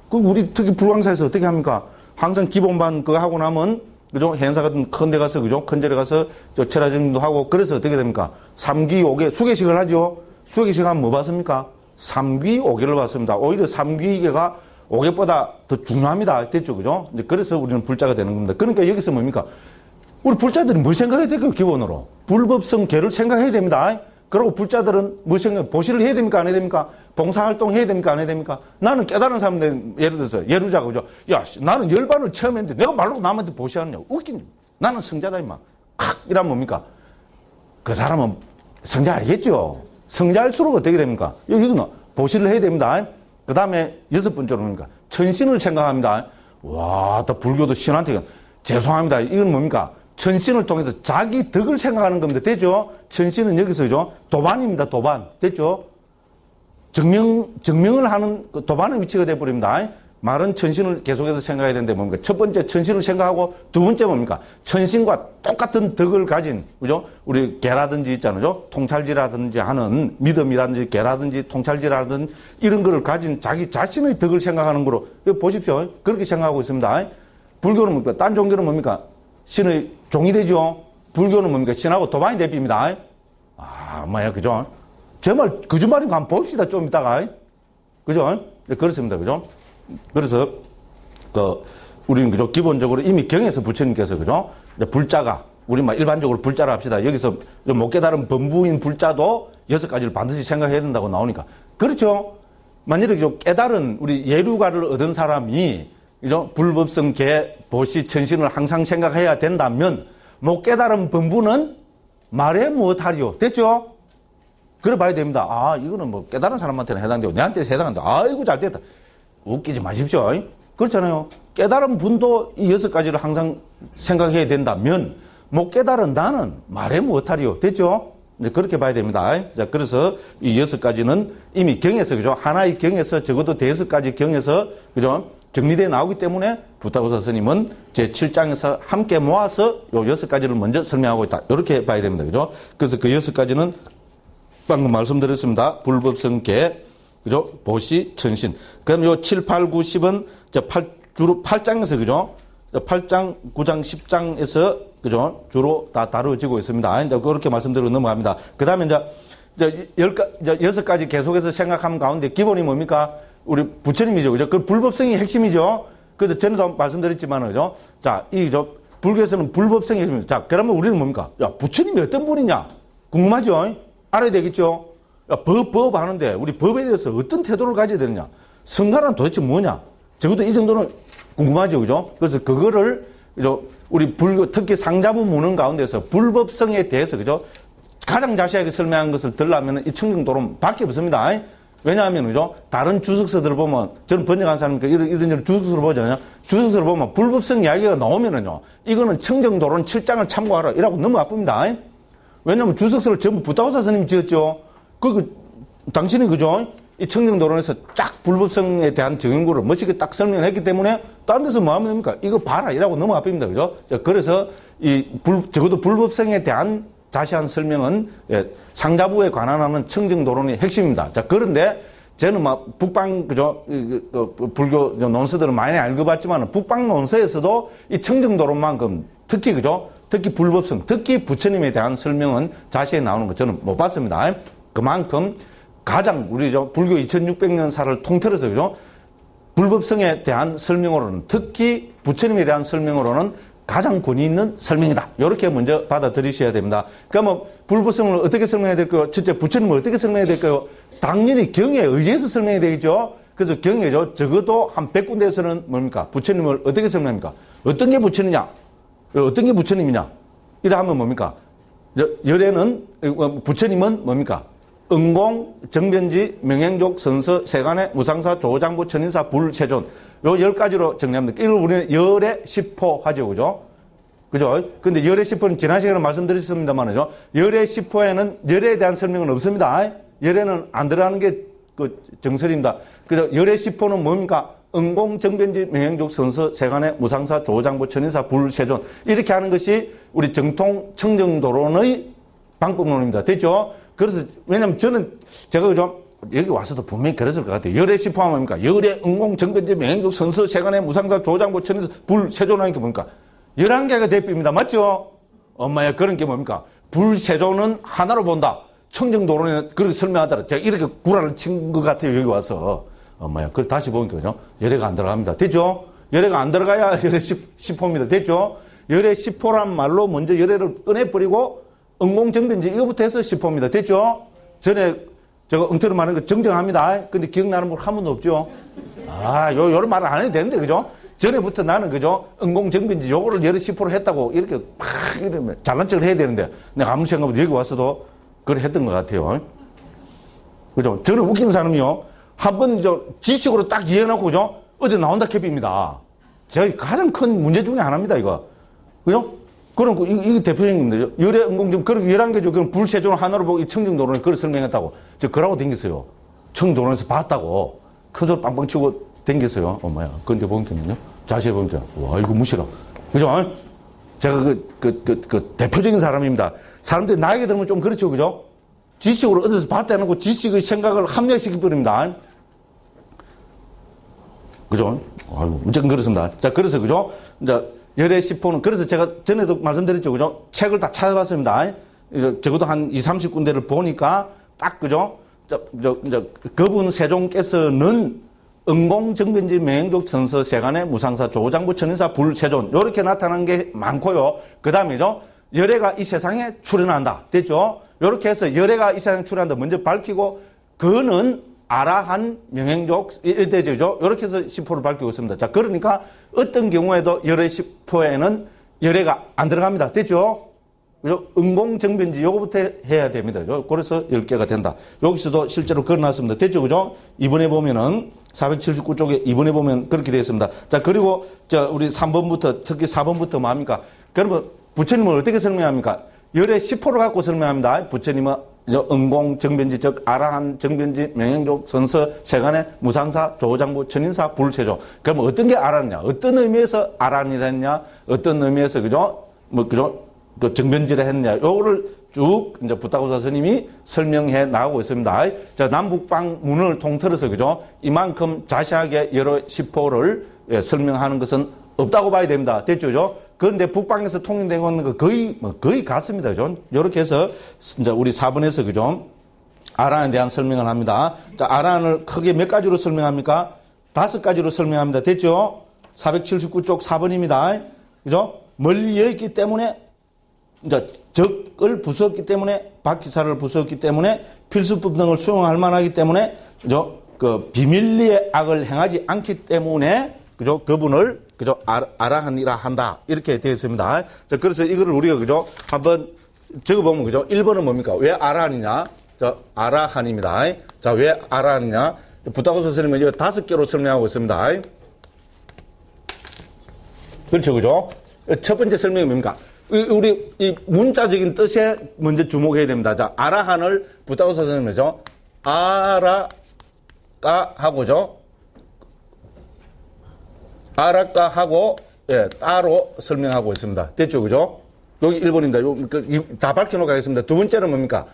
그 우리 특히 불광사에서 어떻게 합니까? 항상 기본반 그거 하고 나면, 그죠? 행사 같은 큰 데 가서, 그죠? 큰 절에 가서 철화정도 하고, 그래서 어떻게 됩니까? 3기 5개, 수계식을 하죠? 수계식 하면 뭐 받습니까? 3귀 5개를 받습니다. 오히려 3귀가 5개보다 더 중요합니다. 됐죠? 그죠? 이제 그래서 우리는 불자가 되는 겁니다. 그러니까 여기서 뭡니까? 우리 불자들이 뭘 생각해야 될까요? 기본으로. 불법성 계를 생각해야 됩니다. 그리고 불자들은 뭘 보시를 해야 됩니까? 안 해야 됩니까? 봉사활동 해야 됩니까? 안 해야 됩니까? 나는 깨달은 사람들, 예를 들어서, 예루자가, 그죠? 야, 나는 열반을 처음 했는데 내가 말로 남한테 보시하느냐? 웃긴. 나는 성자다, 임마. 이러면 뭡니까? 그 사람은 성자 알겠죠? 성자일수록 어떻게 됩니까? 여기는 보시를 해야 됩니다. 그 다음에 6번째로 뭡니까? 천신을 생각합니다. 와, 또 불교도 신한테 죄송합니다. 이건 뭡니까? 천신을 통해서 자기 덕을 생각하는 겁니다. 됐죠? 천신은 여기서, 그죠? 도반입니다. 도반. 됐죠? 증명을 하는 그 도반의 위치가 되어버립니다. 말은 천신을 계속해서 생각해야 되는데 뭡니까? 첫 번째 천신을 생각하고 두 번째 뭡니까? 천신과 똑같은 덕을 가진, 그죠? 우리 개라든지 있잖아요. 통찰지라든지 하는 믿음이라든지 개라든지 통찰지라든지 이런 거를 가진 자기 자신의 덕을 생각하는 거로 보십시오. 그렇게 생각하고 있습니다. 불교는 뭡니까? 딴 종교는 뭡니까? 신의 종이 되죠. 불교는 뭡니까? 신하고 도반이 대비입니다. 뭐야, 그죠? 정말 거짓말인 거 한번 봅시다. 좀 이따가. 그죠? 네, 그렇습니다. 그죠? 그래서, 우리는, 그죠? 기본적으로 이미 경에서 부처님께서, 그죠? 불자가, 우리 일반적으로 불자라 합시다. 여기서 못 깨달은 범부인 불자도 6가지를 반드시 생각해야 된다고 나오니까. 그렇죠? 만약에, 그죠? 깨달은 우리 예루가를 얻은 사람이, 그죠? 불법성 계, 보시, 천신을 항상 생각해야 된다면, 못 깨달은 범부는 말해 못하리요. 됐죠? 그래 봐야 됩니다. 이거는 뭐 깨달은 사람한테는 해당되고, 내한테 해당한다. 아이고, 잘 됐다. 웃기지 마십시오. 그렇잖아요. 깨달은 분도 이 6가지를 항상 생각해야 된다면, 못 깨달은 나는 말해 못하리요. 됐죠? 이제 그렇게 봐야 됩니다. 자, 그래서 이 6가지는 이미 경에서, 그죠? 하나의 경에서 적어도 5가지 경에서, 그죠? 정리되어 나오기 때문에 부타고사 스님은 제7장에서 함께 모아서 요 6가지를 먼저 설명하고 있다. 이렇게 봐야 됩니다. 그죠? 그래서 그 6가지는 방금 말씀드렸습니다. 불법성계, 그죠? 보시, 천신. 그럼 요 7, 8, 9, 10은 주로 8장에서, 그죠? 8장, 9장, 10장에서, 그죠? 주로 다 다루어지고 있습니다. 이제 그렇게 말씀드리고 넘어갑니다. 그 다음에 이제 6가지 계속해서 생각하는 가운데 기본이 뭡니까? 우리 부처님이죠. 그죠? 그 불법성이 핵심이죠. 그래서 전에도 말씀드렸지만, 그죠? 자, 불교에서는 불법성이 핵심입니다. 자, 그러면 우리는 뭡니까? 야, 부처님이 어떤 분이냐? 궁금하죠? 알아야 되겠죠? 야, 법 하는데, 우리 법에 대해서 어떤 태도를 가져야 되느냐? 성가란 도대체 뭐냐? 적어도 이 정도는 궁금하죠. 그죠? 그래서 그거를, 그죠? 우리 불교, 특히 상자부 문헌 가운데서 불법성에 대해서, 그죠? 가장 자세하게 설명한 것을 들려면 이 청정도론 밖에 없습니다. 왜냐하면, 그죠? 다른 주석서들을 보면, 저는 번역한 사람이니까 이런 주석서를 보잖아요. 주석서를 보면 불법성 이야기가 나오면은요, 이거는 청정도론 7장을 참고하라. 이라고 너무 아픕니다. 왜냐하면 주석서를 전부 부타고사 스님이 지었죠. 당신이, 그죠? 이 청정도론에서 쫙 불법성에 대한 정연구를 멋있게 딱 설명을 했기 때문에, 다른 데서 뭐 하면 됩니까? 이거 봐라. 이라고 너무 아픕니다. 그죠? 그래서 적어도 불법성에 대한 자세한 설명은 상자부에 관한하는 청정도론의 핵심입니다. 자, 그런데 저는 막 북방, 그죠? 불교 논서들은 많이 읽어봤지만 북방 논서에서도 이 청정도론만큼 특히, 그죠? 특히 불법성, 특히 부처님에 대한 설명은 자세히 나오는 거 저는 못 봤습니다. 그만큼 가장 불교 2600년사를 통틀어서, 그죠? 불법성에 대한 설명으로는, 특히 부처님에 대한 설명으로는 가장 권위 있는 설명이다. 이렇게 먼저 받아들이셔야 됩니다. 그러면 불법성을 어떻게 설명해야 될까요? 첫째, 부처님을 어떻게 설명해야 될까요? 당연히 경에 의지해서 설명해야 되겠죠. 그래서 경에죠. 적어도 한 100군데에서는 뭡니까? 부처님을 어떻게 설명합니까? 어떤 게 부처님이냐? 어떤 게 부처님이냐? 이래 하면 뭡니까? 열애는, 부처님은 뭡니까? 응공, 정변지, 명행족, 선서, 세간의, 무상사, 조장부, 천인사, 불세존. 요 10가지로 정리합니다. 이걸 우리는 열의 10호 하죠. 그죠? 그죠? 근데 열의 10호는 지난 시간에 말씀드렸습니다만요. 열의 10호에는 열에 대한 설명은 없습니다. 열에는 안 들어가는 게 그 정설입니다. 그래서 열의 10호는 뭡니까? 응공, 정변지, 명행족, 선서, 세간의, 무상사, 조장부, 천인사, 불세존. 이렇게 하는 것이 우리 정통 청정도론의 방법론입니다. 됐죠? 그래서, 왜냐면 제가 그죠? 여기 와서도 분명히 그랬을 것 같아요. 열의 10호 하면 뭡니까? 열의 응공, 정변지, 명행족, 선서, 세간의, 무상사, 조장부, 천인사, 불세존하는 게 뭡니까? 11개가 대표입니다. 맞죠? 엄마야, 그런 게 뭡니까? 불세존은 하나로 본다. 청정도론에는 그렇게 설명하더라. 제가 이렇게 구라를 친 것 같아요. 여기 와서. 엄마야, 그걸 다시 보니까, 그죠? 열애가 안 들어갑니다. 됐죠? 열애가 안 들어가야 열애 10호입니다. 됐죠? 열애 10호란 말로 먼저 열애를 꺼내버리고, 응공정변지 이거부터 해서 10호입니다. 됐죠? 전에 제가 엉터리 말하는 거 정정합니다. 근데 기억나는 분 한 분도 없죠? 요런 말을 안 해도 되는데, 그죠? 전에부터 나는, 그죠? 응공정변지 요거를 열애 10호로 했다고 이렇게 팍 이러면 잘난 척을 해야 되는데, 내가 아무 생각보다 여기 와서도 그걸 했던 것 같아요. 그죠? 저는 웃기는 사람이요. 한번 지식으로 딱 이해해놓고, 그죠? 어디 나온다 캡입니다. 제가 가장 큰 문제 중에 하나입니다, 이거. 그죠? 그럼, 이게 대표적인 겁니다. 열애, 응공정, 그리고 11개죠. 그럼 불세존을 하나로 보고 이 청정도론을 그걸 설명했다고. 저 그러고 댕겼어요. 청정도론에서 봤다고. 큰 소리 빵빵 치고 댕겼어요. 엄마야. 그런데 보니까요. 자세히 보니까, 와, 이거 무시라. 그죠? 제가 대표적인 사람입니다. 사람들이 나에게 들으면 좀 그렇죠. 그죠? 지식으로 어디서 봤다 해놓고 지식의 생각을 합리화시켜버립니다. 그죠? 아이고, 무조건 그렇습니다. 자, 그래서, 그죠? 이제, 열애 10호는, 그래서 제가 전에도 말씀드렸죠. 그죠? 책을 다 찾아봤습니다. 적어도 한 20, 30군데를 보니까, 딱, 그죠? 그분 세종께서는 응공정변지, 명행족, 선서, 세간의, 무상사, 조장부, 천인사, 불세존. 요렇게 나타난 게 많고요. 그 다음에죠. 열애가 이 세상에 출현한다. 됐죠? 요렇게 해서 열애가 이 세상에 출현한다. 먼저 밝히고, 그는 아라한, 명행족, 이래되죠. 요렇게 해서 10호를 밝히고 있습니다. 자, 그러니까 어떤 경우에도 열애 10호에는 열애가 안 들어갑니다. 됐죠? 응공정변지 요거부터 해야 됩니다. 그래서 10개가 된다. 여기서도 실제로 걸어놨습니다. 됐죠? 그죠? 이번에 보면은 479쪽에 이번에 보면 그렇게 되어 있습니다. 자, 그리고 우리 3번부터 특히 4번부터 뭐 합니까? 그러면 부처님을 어떻게 설명합니까? 열애 10호를 갖고 설명합니다. 부처님은 응공, 정변지, 즉, 아라한, 정변지, 명행족, 선서, 세간의 무상사, 조장부, 천인사, 불체조. 그럼 어떤 게 아라느냐? 어떤 의미에서 아란이라 했냐? 어떤 의미에서, 그죠? 그죠? 그 정변지라 했느냐? 요거를 쭉, 이제 부타고사 스님이 설명해 나가고 있습니다. 자, 남북방 문을 통틀어서, 그죠? 이만큼 자세하게 여러 시포를 설명하는 것은 없다고 봐야 됩니다. 됐죠? 그죠? 그런데 북방에서 통일되고 있는 거 거의 같습니다. 그죠? 요렇게 해서, 이제 우리 4번에서, 그죠? 아란에 대한 설명을 합니다. 자, 아란을 크게 몇 가지로 설명합니까? 5가지로 설명합니다. 됐죠? 479쪽 4번입니다. 그죠? 멀리 여있기 때문에, 이제 적을 부수었기 때문에, 박기사를 부수었기 때문에, 필수법 등을 수용할 만하기 때문에, 그죠? 그 비밀리의 악을 행하지 않기 때문에, 그죠? 그분을, 그죠? 아라한이라 한다. 이렇게 되어 있습니다. 자, 그래서 이거를 우리가, 그죠? 한번 적어보면, 그죠? 1번은 뭡니까? 왜 아라한이냐? 자, 아라한입니다. 자, 왜 아라한이냐? 부타고사 선생님은 이거 5개로 설명하고 있습니다. 그렇죠, 그죠? 첫 번째 설명이 뭡니까? 우리 이 문자적인 뜻에 먼저 주목해야 됩니다. 자, 아라한을 부타고사 선생님이죠. 아라까 하고죠. 아라까 하고 예, 따로 설명하고 있습니다. 됐죠, 그죠? 여기 1번입니다. 다 밝혀놓고 하겠습니다. 두 번째는 뭡니까?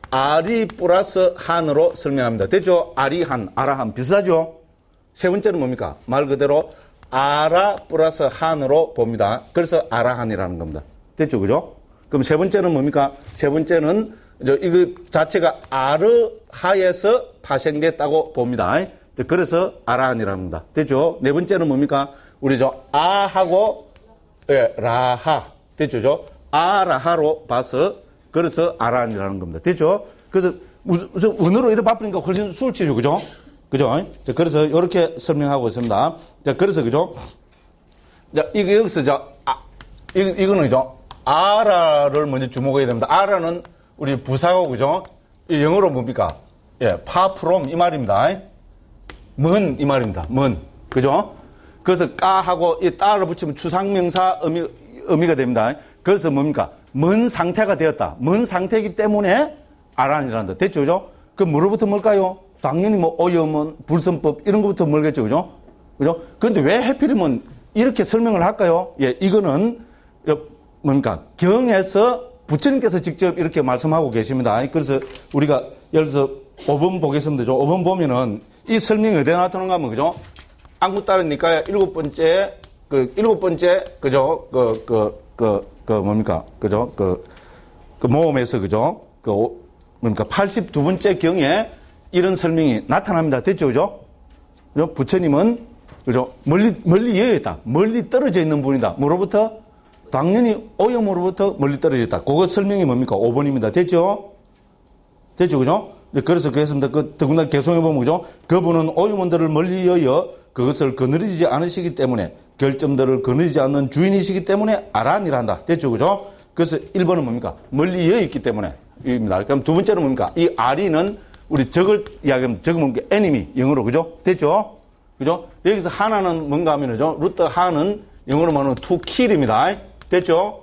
아리 플러스 한으로 설명합니다. 됐죠? 아리한, 아라한 비슷하죠? 세 번째는 뭡니까? 말 그대로 아라 플러스 한으로 봅니다. 그래서 아라한이라는 겁니다. 됐죠, 그죠? 그럼 세 번째는 뭡니까? 세 번째는 이거 자체가 아르하에서 파생됐다고 봅니다. 그래서 아라한이라는 겁니다. 됐죠? 네 번째는 뭡니까? 우리 아하고 예, 라하. 됐죠? 아라하로 봐서 그래서 아라한이라는 겁니다. 됐죠? 그래서 언어로 이렇게 바쁘니까 훨씬 수월치죠, 그죠? 그죠? 자, 그래서 이렇게 설명하고 있습니다. 자, 그래서 그죠? 자, 이거 여기서 이거는 아라를 먼저 주목해야 됩니다. 아라는 우리 부사고, 그죠? 이 영어로 뭡니까? 예, far from 이 말입니다. 먼 이 말입니다. 먼. 그죠? 그래서 까하고 이 따를 붙이면 추상명사 의미가 됩니다. 그래서 뭡니까? 먼 상태가 되었다. 먼 상태이기 때문에 아란이란다. 됐죠? 그죠? 그 뭐로부터 뭘까요? 당연히 뭐 오염은 불선법 이런 것부터 멀겠죠. 그죠? 그죠? 그런데 왜 해필이면 이렇게 설명을 할까요? 예, 이거는 뭡니까? 경에서 부처님께서 직접 이렇게 말씀하고 계십니다. 그래서 우리가 예를 들어서 5번 보겠습니다. 5번 보면은 이 설명이 어디에 나타나는가 하면, 그죠? 안구 따르니까 7번째, 그죠? 뭡니까? 그죠? 그 모험에서, 그죠? 뭡니까? 82번째 경에 이런 설명이 나타납니다. 됐죠? 그죠? 그죠? 부처님은, 그죠? 멀리 여에 있다. 멀리 떨어져 있는 분이다. 뭐로부터? 당연히 오염으로부터 멀리 떨어져 있다. 그거 설명이 뭡니까? 5번입니다. 됐죠? 됐죠? 그죠? 그래서 그랬습니다. 더군다나 개송해보면, 그죠? 그분은 오염원들을 멀리 여여 그것을 거느리지 않으시기 때문에 결점들을 거느리지 않는 주인이시기 때문에 아란이라 한다. 됐죠? 그죠? 그래서 1번은 뭡니까? 멀리 여여 있기 때문에 입니다. 그럼 두 번째는 뭡니까? 이 아리는 우리 적을 이야기하면 적은 뭡니까? enemy 영어로. 그죠? 됐죠? 그죠? 여기서 하나는 뭔가 하면, 그죠? 루트 하는 영어로 말하면 to kill입니다. 됐죠?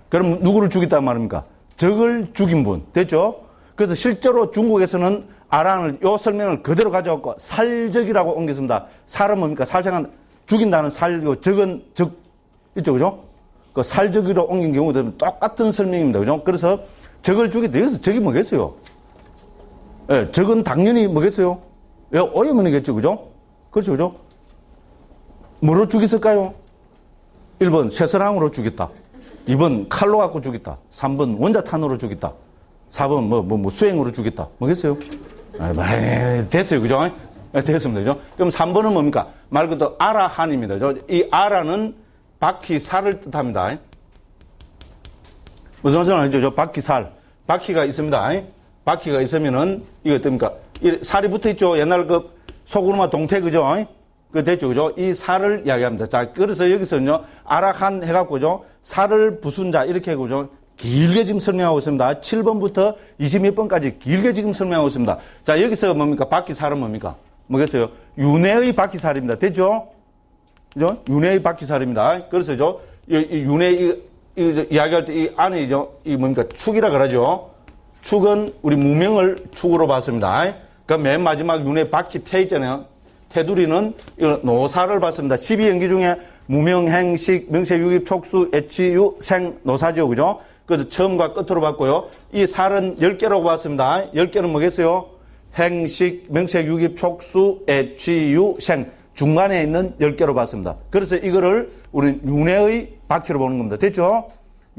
그럼 누구를 죽였단 말입니까? 적을 죽인 분. 됐죠? 그래서 실제로 중국에서는 아란을, 요 설명을 그대로 가져왔고, 살적이라고 옮겼습니다. 살은 뭡니까? 살생한, 죽인다는 살이고, 적은 적, 있죠, 그죠? 그 살적으로 옮긴 경우도 똑같은 설명입니다. 그죠? 그래서 적을 죽였다. 여기서 적이 뭐겠어요? 예, 적은 당연히 뭐겠어요? 예, 오염이겠죠, 그죠? 그렇죠, 그죠? 뭐로 죽였을까요? 1번, 쇠설항으로 죽였다. 2번, 칼로 갖고 죽였다. 3번, 원자탄으로 죽였다. 4번, 수행으로 죽였다. 뭐겠어요? 됐어요. 그죠? 됐습니다. 그죠? 그럼 3번은 뭡니까? 말 그대로 아라한입니다. 이 아라는 바퀴살을 뜻합니다. 무슨 말씀을 하죠? 바퀴살. 바퀴가 있습니다. 바퀴가 있으면은, 이거 어떻습니까? 살이 붙어 있죠? 옛날 소구르마 동태, 그죠? 그 됐죠? 그죠? 이 살을 이야기합니다. 자, 그래서 여기서는요, 아라한 해갖고죠, 살을 부순 자, 이렇게 해고죠. 길게 지금 설명하고 있습니다. 7번부터 20몇 번까지 길게 지금 설명하고 있습니다. 자, 여기서 뭡니까? 바퀴살은 뭡니까? 뭐겠어요? 윤회의 바퀴살입니다. 됐죠? 그죠? 윤회의 바퀴살입니다. 그래서, 이 윤회, 이야기할 때 이 안에, 이 뭡니까? 축이라 그러죠? 축은 우리 무명을 축으로 봤습니다. 그러니까 맨 마지막 윤회 바퀴 태 있잖아요. 테두리는 노사를 봤습니다. 12연기 중에 무명, 행식, 명색, 유입, 촉수, 애취, 유, 생, 노사죠. 그죠? 그래서 처음과 끝으로 봤고요. 이 살은 10개라고 봤습니다. 10개는 뭐겠어요? 행식, 명색, 유입, 촉수, 애취, 유, 생. 중간에 있는 10개로 봤습니다. 그래서 이거를 우리 윤회의 바퀴로 보는 겁니다. 됐죠?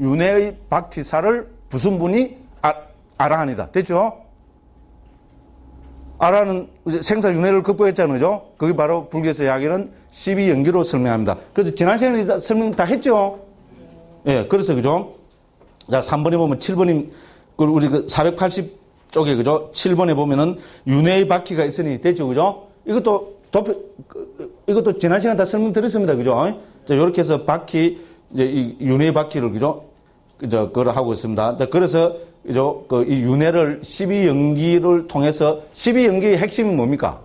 윤회의 바퀴살을 무슨 분이 아라한이다. 됐죠? 아라는 생사 윤회를 극복했잖아요. 그죠? 그게 바로 불교에서 이야기는 12연기로 설명합니다. 그래서 지난 시간에 설명 다 했죠? 예, 그래서 그죠? 자, 3번에 보면 7번이, 우리 그 480쪽에 그죠? 7번에 보면은 윤회의 바퀴가 있으니 됐죠? 그죠? 이것도 지난 시간 다 설명드렸습니다. 그죠? 자, 요렇게 해서 바퀴, 이제 이 윤회의 바퀴를 그죠? 그걸 하고 있습니다. 자, 그래서 그죠? 이 윤회를 12연기를 통해서 12연기의 핵심이 뭡니까?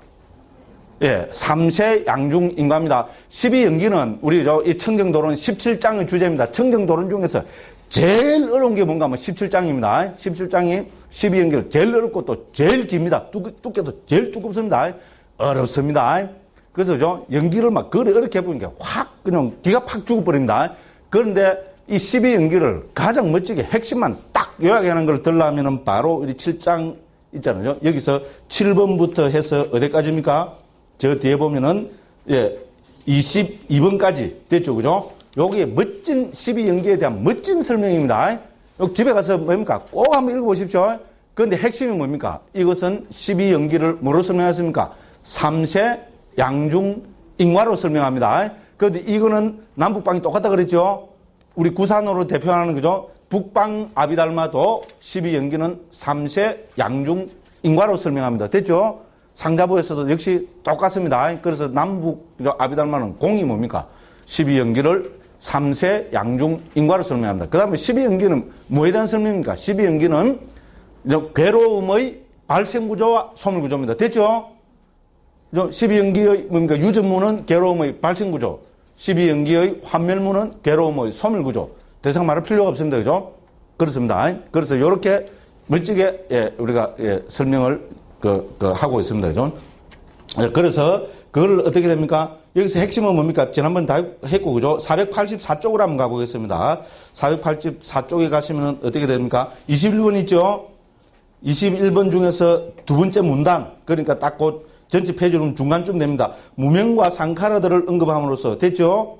예, 삼세 양중 인과입니다. 12연기는 우리 이 청정도론 17장의 주제입니다. 청정도론 중에서 제일 어려운 게 뭔가 하면 17장입니다. 17장이 12연기를 제일 어렵고 또 제일 깁니다. 두께도 제일 두껍습니다. 어렵습니다. 그래서 연기를 막 그래 어렵게 해보니까 확 그냥 기가 팍 죽어버립니다. 그런데 이 12연기를 가장 멋지게 핵심만 딱 요약하는 걸 들려면은 바로 우리 7장 있잖아요. 여기서 7번부터 해서 어디까지입니까? 저 뒤에 보면은, 예, 22번까지 됐죠. 그죠? 요게 멋진 12연기에 대한 멋진 설명입니다. 여기 집에 가서 뭡니까? 꼭 한번 읽어보십시오. 그런데 핵심이 뭡니까? 이것은 12연기를 뭐로 설명했습니까? 삼세 양중 인과로 설명합니다. 그런데 이거는 남북방이 똑같다 그랬죠? 우리 구산으로 대표하는 그죠? 북방 아비달마도 12연기는 삼세 양중 인과로 설명합니다. 됐죠? 상자부에서도 역시 똑같습니다. 그래서 남북 아비달마는 공이 뭡니까? 12연기를 삼세 양중 인과로 설명합니다. 그 다음에 12연기는 뭐에 대한 설명입니까? 12연기는 괴로움의 발생구조와 소멸구조입니다. 됐죠? 12연기의 뭡니까? 유전문은 괴로움의 발생구조. 12연기의 환멸문은 괴로움의 소멸구조. 더 이상 말할 필요가 없습니다. 그죠? 그렇습니다. 그래서 이렇게 멋지게, 예, 우리가, 예, 설명을 하고 있습니다. 그죠? 그래서 그걸 어떻게 됩니까? 여기서 핵심은 뭡니까? 지난번 다 했고, 그죠? 484쪽으로 한번 가보겠습니다. 484쪽에 가시면 어떻게 됩니까? 21번 있죠? 21번 중에서 두 번째 문단. 그러니까 딱 곧 전체 페이지로는 중간쯤 됩니다. 무명과 상카라들을 언급함으로써 됐죠?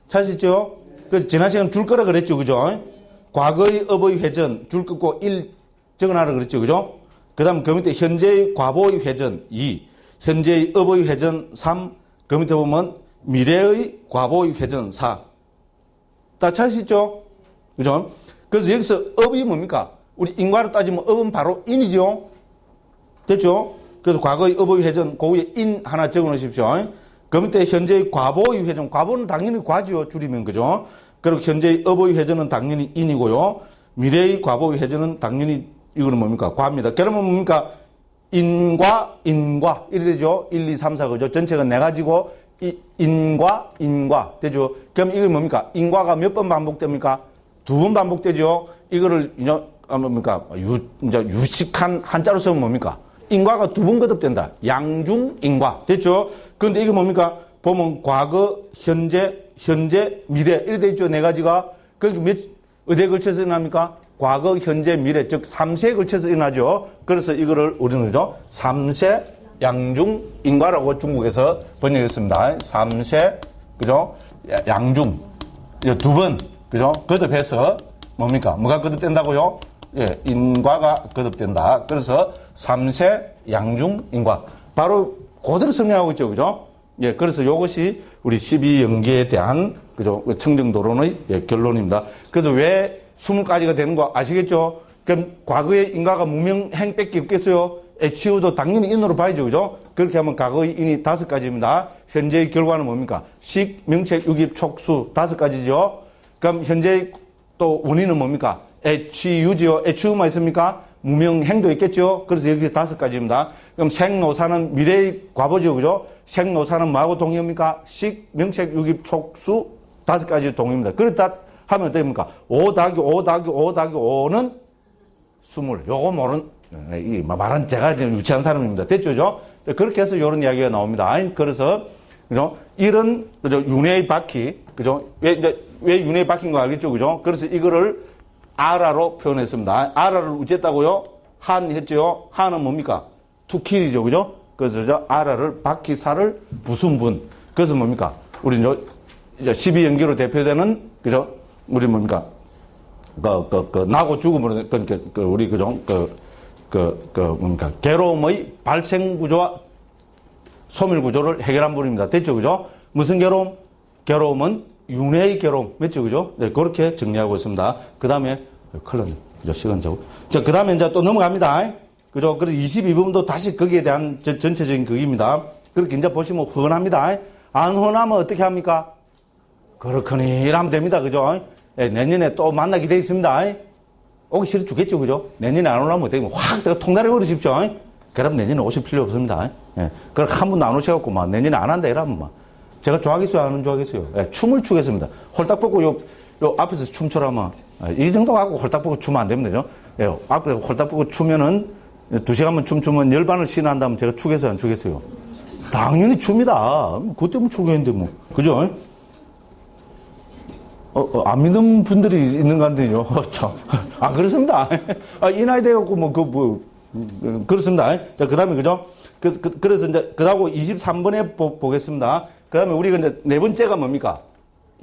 찾으셨죠? 그 지난 시간 줄 거라 그랬죠, 그죠? 과거의 업의 회전 줄 긋고 1 적어놔라 그랬죠, 그죠? 그다음 그 밑에 현재의 과보의 회전 2, 현재의 업의 회전 3, 그 밑에 보면 미래의 과보의 회전 4. 다 찾으셨죠? 그죠? 그래서 여기서 업이 뭡니까? 우리 인과로 따지면 업은 바로 인이죠. 됐죠? 그래서 과거의 업의 회전, 그 위에 인 하나 적어 놓으십시오. 그 밑에 현재의 과보의 회전, 과보는 당연히 과지요, 줄이면, 그죠? 그리고 현재의 업의 회전은 당연히 인이고요. 미래의 과보의 회전은 당연히, 이거는 뭡니까? 과입니다. 그러면 뭡니까? 인과, 이래 되죠? 1, 2, 3, 4, 그죠? 전체가 네 가지고, 인과, 되죠? 그럼 이게 뭡니까? 인과가 몇 번 반복됩니까? 2번 반복되죠? 이거를, 뭡니까? 유식한 한자로 쓰면 뭡니까? 인과가 2번 거듭된다. 양중 인과. 됐죠? 그런데 이게 뭡니까? 보면 과거, 현재, 미래. 이렇게 돼 있죠? 네 가지가. 그게 어디에 걸쳐서 일어납니까? 과거, 현재, 미래. 즉, 3세에 걸쳐서 일어나죠? 그래서 이거를 우리는 그죠? 3세 양중 인과라고 중국에서 번역했습니다. 3세, 그죠? 양중. 2번, 그죠? 거듭해서 뭡니까? 뭐가 거듭된다고요? 예, 인과가 거듭된다. 그래서 3세 양중 인과. 바로 그대로 설명하고 있죠. 그죠? 예, 그래서 이것이 우리 12연기에 대한, 그죠? 청정도론의, 예, 결론입니다. 그래서 왜 20가지가 되는 거 아시겠죠? 그럼 과거의 인과가 무명행밖에 없겠어요? 애치우도 당연히 인으로 봐야죠. 그죠? 그렇게 하면 과거의 인이 5가지입니다. 현재의 결과는 뭡니까? 식, 명책, 유깁, 촉수 5가지죠. 그럼 현재의 또 원인은 뭡니까? 애취유지요. 애취유만 있습니까? 무명행도 있겠죠? 그래서 여기 5가지입니다. 그럼 생노사는 미래의 과보죠. 그죠? 생노사는 뭐하고 동의합니까? 식, 명책, 유깁, 촉수 5가지 동의입니다. 그렇다 하면 어떻습니까? 5 더하기 5 더하기 5 더하기 5는 스물. 요거 모른, 말한 제가 지금 유치한 사람입니다. 됐죠? 그죠? 그렇게 해서 요런 이야기가 나옵니다. 그래서, 그죠? 이런, 그죠? 윤회의 바퀴, 그죠? 왜 윤회의 바퀴인 거 알겠죠? 그죠? 그래서 이거를 아라로 표현했습니다. 아라를 우쨌다고요? 한 했죠? 한은 뭡니까? 투킬이죠. 그죠? 그래서 저 아라를 바퀴살을 부순분. 그래서 뭡니까? 우리 이제 12연기로 대표되는, 그죠? 우리 뭡니까? 나고 죽음으로, 우리, 그죠? 뭡니까? 괴로움의 발생 구조와 소멸 구조를 해결한 분입니다. 됐죠? 그죠? 무슨 괴로움? 괴로움은 윤회의 괴로움. 맞죠? 그죠? 네, 그렇게 정리하고 있습니다. 그 다음에, 큰일 났네. 그죠? 시간 자고. 자, 그 다음에 이제 또 넘어갑니다. 그죠? 그래서 22부분도 다시 거기에 대한 전체적인 극입니다. 그렇게 이제 보시면 훤합니다. 안 훤하면 어떻게 합니까? 그렇거니, 이러면 됩니다. 그죠? 예, 내년에 또 만나게 돼 있습니다. 오기 싫어 죽겠죠. 그죠? 내년에 안 오려면 어떻게 확 내가 통달해 버리십시오. 그럼 내년에 오실 필요 없습니다. 예. 그럼 한 번도 안 오셔갖고 막 내년에 안 한다 이러면 막 제가 좋아하겠어요? 안 좋아하겠어요? 예, 춤을 추겠습니다. 홀딱 벗고 요 앞에서 춤추라면 이 정도 갖고 홀딱 벗고 추면 안 됩니다. 예, 앞에 홀딱 벗고 추면은 2시간만 춤추면 열반을 신한다면 제가 추겠어요? 안 추겠어요? 당연히 춥니다. 그것 때문에 추겠는데 뭐. 그죠? 안 믿는 분들이 있는 것 같네요. 참. 그렇습니다. 이 나이 돼갖고 그렇습니다. 자, 그 다음에, 그죠? 그래서 이제, 그다고 23번에 보겠습니다. 그 다음에 우리가 이제 네 번째가 뭡니까?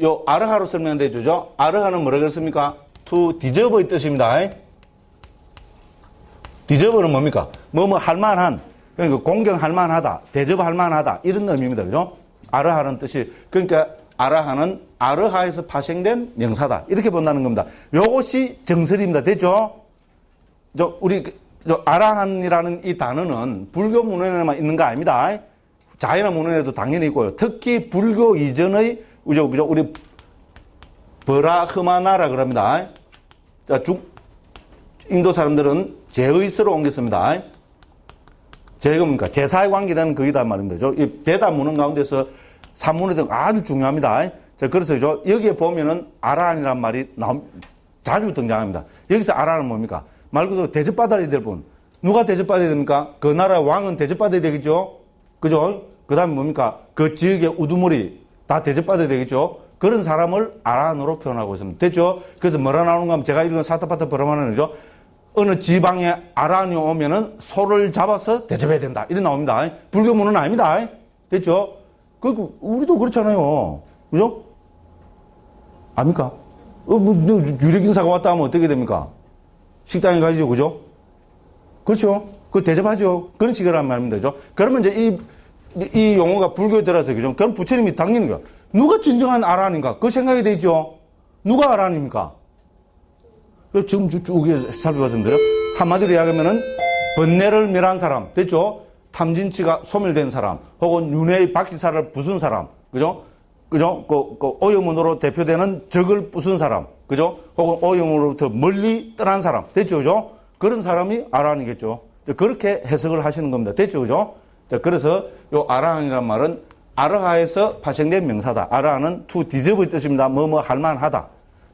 요, 아르하로 설명되죠? 아르하는 뭐라 그랬습니까? to deserve의 뜻입니다. deserve는 뭡니까? 할만한, 그러니까 공경할 만하다, 대접할 만하다, 이런 의미입니다. 그죠? 아르하는 뜻이, 그러니까 아르하는 아르하에서 파생된 명사다. 이렇게 본다는 겁니다. 요것이 정설입니다. 됐죠? 아라한이라는 이 단어는 불교 문헌에만 있는 거 아닙니다. 자이나 문헌에도 당연히 있고요. 특히 불교 이전의, 우리 버라흐마나라 그럽니다. 자, 인도 사람들은 제의서로 옮겼습니다. 제가 뭡니까? 제사에 관계되는 거기다 말입니다. 이 베다 문헌 가운데서 산문에 등 아주 중요합니다. 자, 그래서 여기에 보면은 아라한이란 말이 자주 등장합니다. 여기서 아라는 뭡니까? 말 그대로 대접받아야 될 분. 누가 대접받아야 됩니까? 그 나라의 왕은 대접받아야 되겠죠? 그죠? 그 다음에 뭡니까? 그 지역의 우두머리 다 대접받아야 되겠죠? 그런 사람을 아라한으로 표현하고 있습니다. 됐죠? 그래서 뭐라 나오는가 하면 제가 읽은 사타파타 브라마는 그죠? 어느 지방에 아라한이 오면은 소를 잡아서 대접해야 된다. 이런 나옵니다. 불교문은 아닙니다. 됐죠? 우리도 그렇잖아요. 그죠? 아닙니까? 유력인사가 왔다 하면 어떻게 됩니까? 식당에 가죠, 그죠? 그렇죠? 그 대접하죠. 그런 식이란 말입니다. 그죠? 그러면 이제 이 용어가 불교에 들어서, 그죠? 그럼 부처님이 당연히, 누가 진정한 아라한인가? 그 생각이 되죠? 누가 아라한입니까? 지금 쭉 살펴봤습니다. 한마디로 이야기하면은, 번뇌를 멸한 사람. 됐죠? 탐진치가 소멸된 사람. 혹은 윤회의 바퀴살을 부순 사람. 그죠? 그죠? 오염으로 대표되는 적을 부순 사람. 그죠? 혹은 오염으로부터 멀리 떠난 사람. 됐죠? 그죠? 그런 사람이 아라한이겠죠. 그렇게 해석을 하시는 겁니다. 됐죠? 그죠? 그래서 요 아라한이란 말은 아르하에서 파생된 명사다. 아라한은 to deserve의 뜻입니다. 할만하다.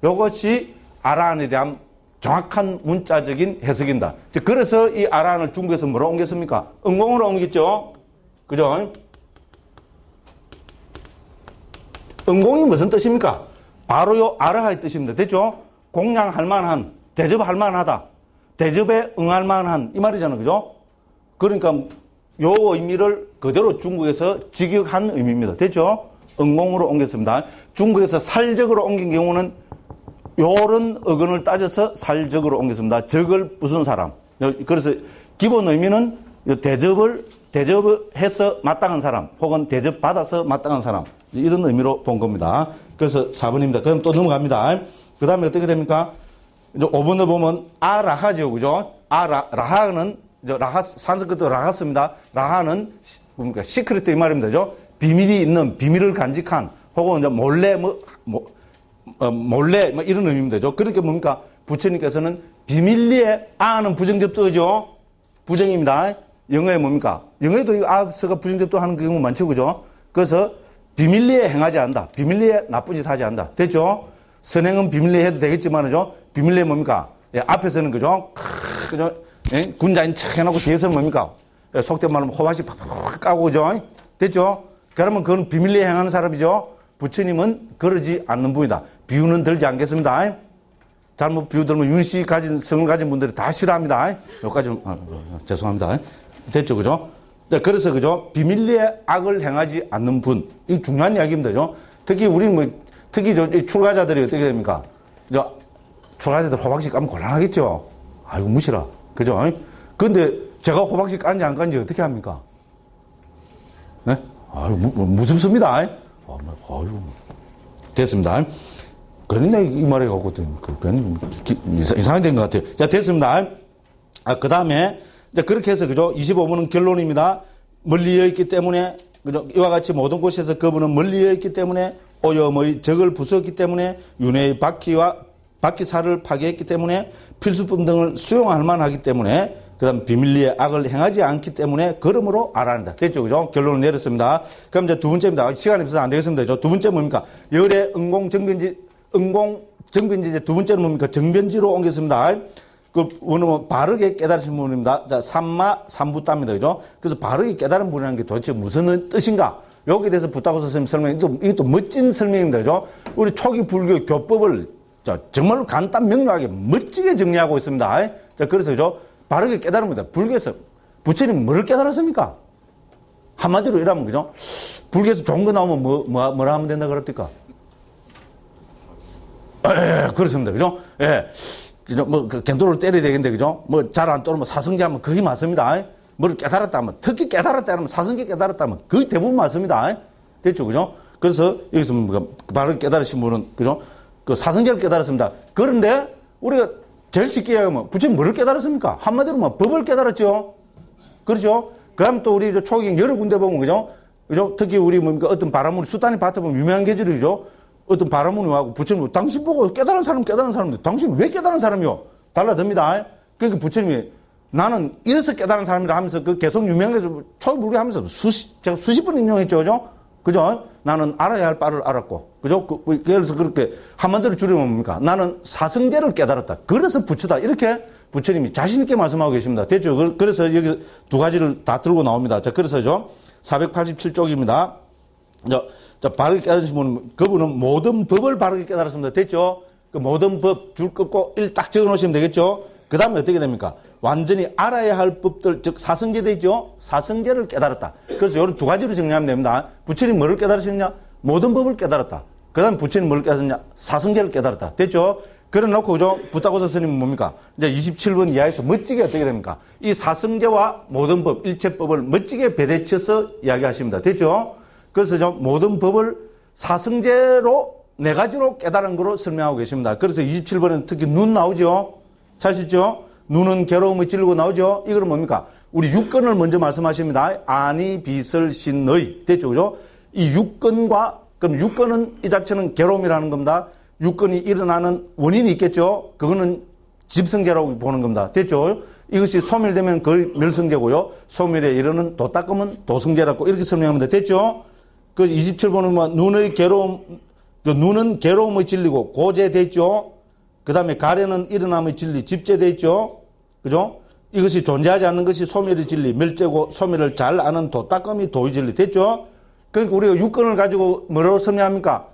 요것이 아라한에 대한 정확한 문자적인 해석입니다. 그래서 이 아라한을 중국에서 뭐로 옮겼습니까? 응공으로 옮겼죠? 그죠? 응공이 무슨 뜻입니까? 바로 요 아르하의 뜻입니다. 됐죠? 공양할 만한, 대접할 만하다. 대접에 응할 만한, 이 말이잖아요. 그죠? 그러니까 요 의미를 그대로 중국에서 직역한 의미입니다. 됐죠? 응공으로 옮겼습니다. 중국에서 살적으로 옮긴 경우는 요런 어근을 따져서 살적으로 옮겼습니다. 적을 부순 사람. 그래서 기본 의미는 대접해서 마땅한 사람, 혹은 대접받아서 마땅한 사람. 이런 의미로 본 겁니다. 그래서 4번입니다. 그럼 또 넘어갑니다. 그 다음에 어떻게 됩니까? 이제 5번을 보면 아라하죠. 그죠? 라하는, 산스크리트 라하스입니다. 라하는, 뭡니까? 시크릿 이 말입니다. 그죠? 비밀이 있는, 비밀을 간직한, 혹은 이제 몰래, 몰래, 이런 의미입니다. 그죠? 그러니까 뭡니까? 부처님께서는 비밀리에 아는 부정접두죠? 부정입니다. 영어에 뭡니까? 영어에도 이 아서가 부정접두 하는 경우 많죠. 그죠? 그래서 비밀리에 행하지 않는다. 비밀리에 나쁜 짓 하지 않는다. 됐죠? 선행은 비밀리에 해도 되겠지만은요, 비밀리에 뭡니까? 예, 앞에서는 그죠? 그죠? 예? 군자인 척 해놓고 뒤에서 뭡니까? 속된 말로 호박씨 팍팍 까고, 그죠? 됐죠? 그러면 그건 비밀리에 행하는 사람이죠? 부처님은 그러지 않는 분이다. 비유는 들지 않겠습니다. 잘못 비유 들면 윤씨 가진, 성을 가진 분들이 다 싫어합니다. 여기까지, 죄송합니다. 됐죠? 그죠? 그래서, 그죠? 비밀리에 악을 행하지 않는 분. 이 중요한 이야기입니다. 그죠? 특히 우리 특히 출가자들이 어떻게 됩니까? 출가자들 호박씨 까면 곤란하겠죠? 아이고, 무시라. 그죠? 근데 제가 호박씨 깐지 안 깐지 어떻게 합니까? 네? 아유, 무섭습니다. 아유, 됐습니다. 괜히 내가 이 말에 갖고, 괜히 이상하게 된 것 같아요. 자, 됐습니다. 그 다음에, 그렇게 해서, 그죠? 25번은 결론입니다. 멀리에 있기 때문에, 그죠? 이와 같이 모든 곳에서 그분은 멀리에 있기 때문에, 오염의 적을 부수었기 때문에, 윤회의 바퀴살을 파괴했기 때문에, 필수품 등을 수용할 만하기 때문에, 그 다음 비밀리에 악을 행하지 않기 때문에 그러므로 알아낸다. 됐죠? 그죠? 결론을 내렸습니다. 그럼 이제 두 번째입니다. 시간이 없어서 안 되겠습니다. 두 번째 뭡니까? 열의 응공정변지 이제 두 번째는 뭡니까? 정변지로 옮겼습니다. 오늘 바르게 깨달으신 분입니다. 자, 삼마 삼부따입니다. 그죠? 그래서 바르게 깨달은 분이라는 게 도대체 무슨 뜻인가? 여기에 대해서 부타고 선생님 설명이 이것도 멋진 설명입니다. 그죠? 우리 초기 불교 교법을 정말로 간단 명료하게 멋지게 정리하고 있습니다. 자, 그래서 그죠? 바르게 깨달은 겁니다. 불교에서 부처님 뭐를 깨달았습니까? 한마디로 이러면 그죠? 불교에서 좋은 거 나오면 뭐라 하면 된다 그럽니까? 그렇습니다. 그죠? 예. 그죠? 겐도를 때려야 되겠는데, 그죠? 잘 안 떠오르면 사성제 하면 거의 맞습니다. 뭐를 깨달았다 하면, 특히 깨달았다 하면 사성제 깨달았다 하면 거의 대부분 맞습니다. 됐죠? 그죠? 그래서 여기서 바르게 깨달으신 분은, 그죠? 사성제를 깨달았습니다. 그런데 우리가 제일 쉽게 얘기하면 부처님 뭐를 깨달았습니까? 한마디로 법을 깨달았죠. 그렇죠? 그 다음 또 우리 초기 여러 군데 보면, 그죠? 그죠? 특히 우리 어떤 바라문이 수단이 밭에 보면 유명한 계절이죠. 어떤 바라문이 와고 부처님, 당신 보고 깨달은 사람인데 당신 왜 깨달은 사람이요? 달라듭니다. 그러니까 부처님이 나는 이래서 깨달은 사람이라 하면서 계속 유명해서 초불교 하면서 제가 수십 번 인용했죠. 그죠? 그죠? 나는 알아야 할 바를 알았고, 그죠? 그래서 그렇게 한마디로 줄이면 뭡니까? 나는 사성제를 깨달았다. 그래서 부처다. 이렇게 부처님이 자신있게 말씀하고 계십니다. 됐죠? 그래서 여기 두 가지를 다 들고 나옵니다. 자, 그래서죠. 487쪽입니다. 자, 바르게 깨달으신 분은, 그분은 모든 법을 바르게 깨달았습니다. 됐죠? 그 모든 법 줄 긋고 딱 적어 놓으시면 되겠죠? 그 다음에 어떻게 됩니까? 완전히 알아야 할 법들, 즉 사성제 되죠? 사성제를 깨달았다. 그래서 이런 두 가지로 정리하면 됩니다. 부처님 뭐를 깨달으셨냐? 모든 법을 깨달았다. 그 다음에 부처님 뭐를 깨달았냐? 사성제를 깨달았다. 됐죠? 그래 놓고, 그죠? 부타고서 스님은 뭡니까? 이제 27번 이하에서 멋지게 어떻게 됩니까? 이 사성제와 모든 법, 일체법을 멋지게 배대쳐서 이야기하십니다. 됐죠? 그래서 모든 법을 사성제로 네 가지로 깨달은 거로 설명하고 계십니다. 그래서 27번에는 특히 눈 나오죠? 찾으시죠? 눈은 괴로움의 진리고 나오죠? 이거는 뭡니까? 우리 육根을 먼저 말씀하십니다. 아니, 비설, 신의. 됐죠? 그죠? 이 육根과, 그럼 육根은 이 자체는 괴로움이라는 겁니다. 육根이 일어나는 원인이 있겠죠? 그거는 집성계라고 보는 겁니다. 됐죠? 이것이 소멸되면 거의 멸성계고요. 소멸에 이르는 도 닦으면 도성계라고 이렇게 설명합니다. 됐죠? 그 27번은 눈의 괴로움, 눈은 괴로움의 진리고 고제됐죠? 그 다음에 가래는 일어남의 진리, 집제됐죠? 그죠? 이것이 존재하지 않는 것이 소멸의 진리, 멸제고 소멸을 잘 아는 도닦음이 도의 진리. 됐죠? 그러니까 우리가 육根을 가지고 뭐라고 설명합니까?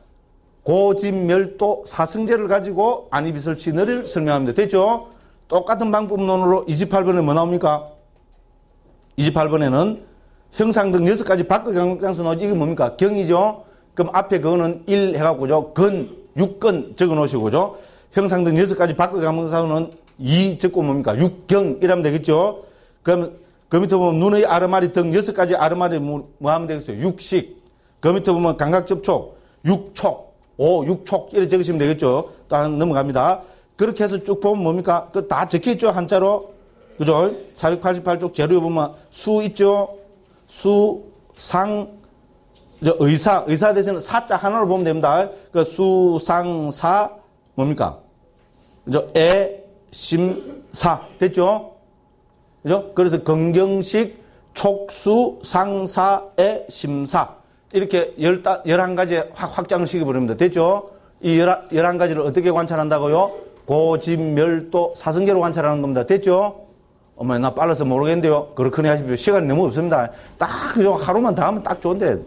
고집멸도 사성제를 가지고 아니비설 신의를 설명합니다. 됐죠? 똑같은 방법론으로 28번에 뭐 나옵니까? 28번에는 형상 등 6가지 밖의 강장수 나오죠. 이게 뭡니까? 경이죠? 그럼 앞에 그거는 1 해갖고죠. 육근 적어 놓으시고죠. 형상 등 6가지 밖의 강장수는 2 적고 뭡니까? 육경 이라면 되겠죠? 그럼 그 밑에 보면 눈의 아르마리 등 6가지 아르마리 뭐 하면 되겠어요? 육식. 그 밑에 보면 감각접촉, 육촉, 육촉 이렇게 적으시면 되겠죠? 딱 넘어갑니다. 그렇게 해서 쭉 보면 뭡니까? 그 다 적혀있죠? 한자로. 그죠? 488쪽 재료에 보면 수 있죠? 수, 상, 의사 대신에 사자 하나로 보면 됩니다. 그 수, 상, 사, 뭡니까? 그죠? 심, 사. 됐죠? 그죠? 그래서 건경식, 촉수, 상사, 심사. 이렇게 11가지 확장을 시켜버립니다. 됐죠? 이 11가지를 어떻게 관찰한다고요? 고진멸도 사성계로 관찰하는 겁니다. 됐죠? 어머, 나 빨라서 모르겠는데요. 그렇거니 하십시오. 시간이 너무 없습니다. 딱, 그죠? 하루만 더 하면 딱 좋은데,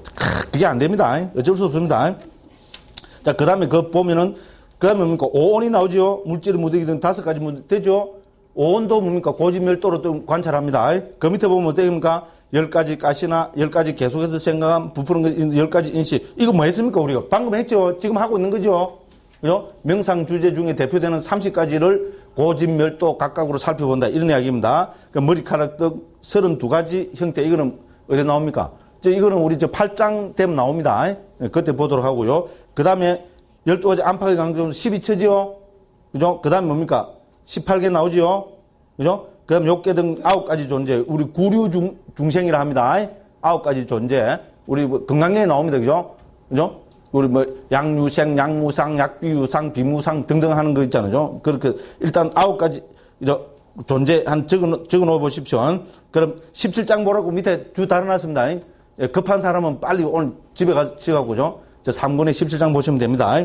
그게 안 됩니다. 어쩔 수 없습니다. 자, 그 다음에 그거 보면은, 그 다음에 뭡니까? 오온이 나오죠? 물질의 무더기든 5가지 무더기, 되죠? 오온도 뭡니까? 고진멸도로 또 관찰합니다. 그 밑에 보면 어떻습니까? 10가지 가시나, 10가지 계속해서 생각함, 부푸는 것, 10가지 인식. 이거 뭐 했습니까, 우리가? 방금 했죠? 지금 하고 있는 거죠? 그죠? 명상 주제 중에 대표되는 30가지를 고진멸도 각각으로 살펴본다. 이런 이야기입니다. 그 머리카락 등 32가지 형태. 이거는 어디 나옵니까? 이거는 우리 8장 되면 나옵니다. 그때 보도록 하고요. 그 다음에 12가지 안팎의 강조는 12처지요. 그죠? 그 다음에 뭡니까? 18개 나오지요. 그죠? 그 다음에 욕계 등 9가지 존재. 우리 구류 중생이라 합니다. 9가지 존재. 우리 건강경에 나옵니다. 그죠? 그죠? 우리 양유생, 양무상, 약비유상, 비무상 등등 하는 거 있잖아요. 그렇게 일단 9가지 존재 적어 놓아 보십시오. 그럼 17장 보라고 밑에 주 달아놨습니다. 급한 사람은 빨리 오늘 집에 가서 치가고죠. 3분의 17장 보시면 됩니다.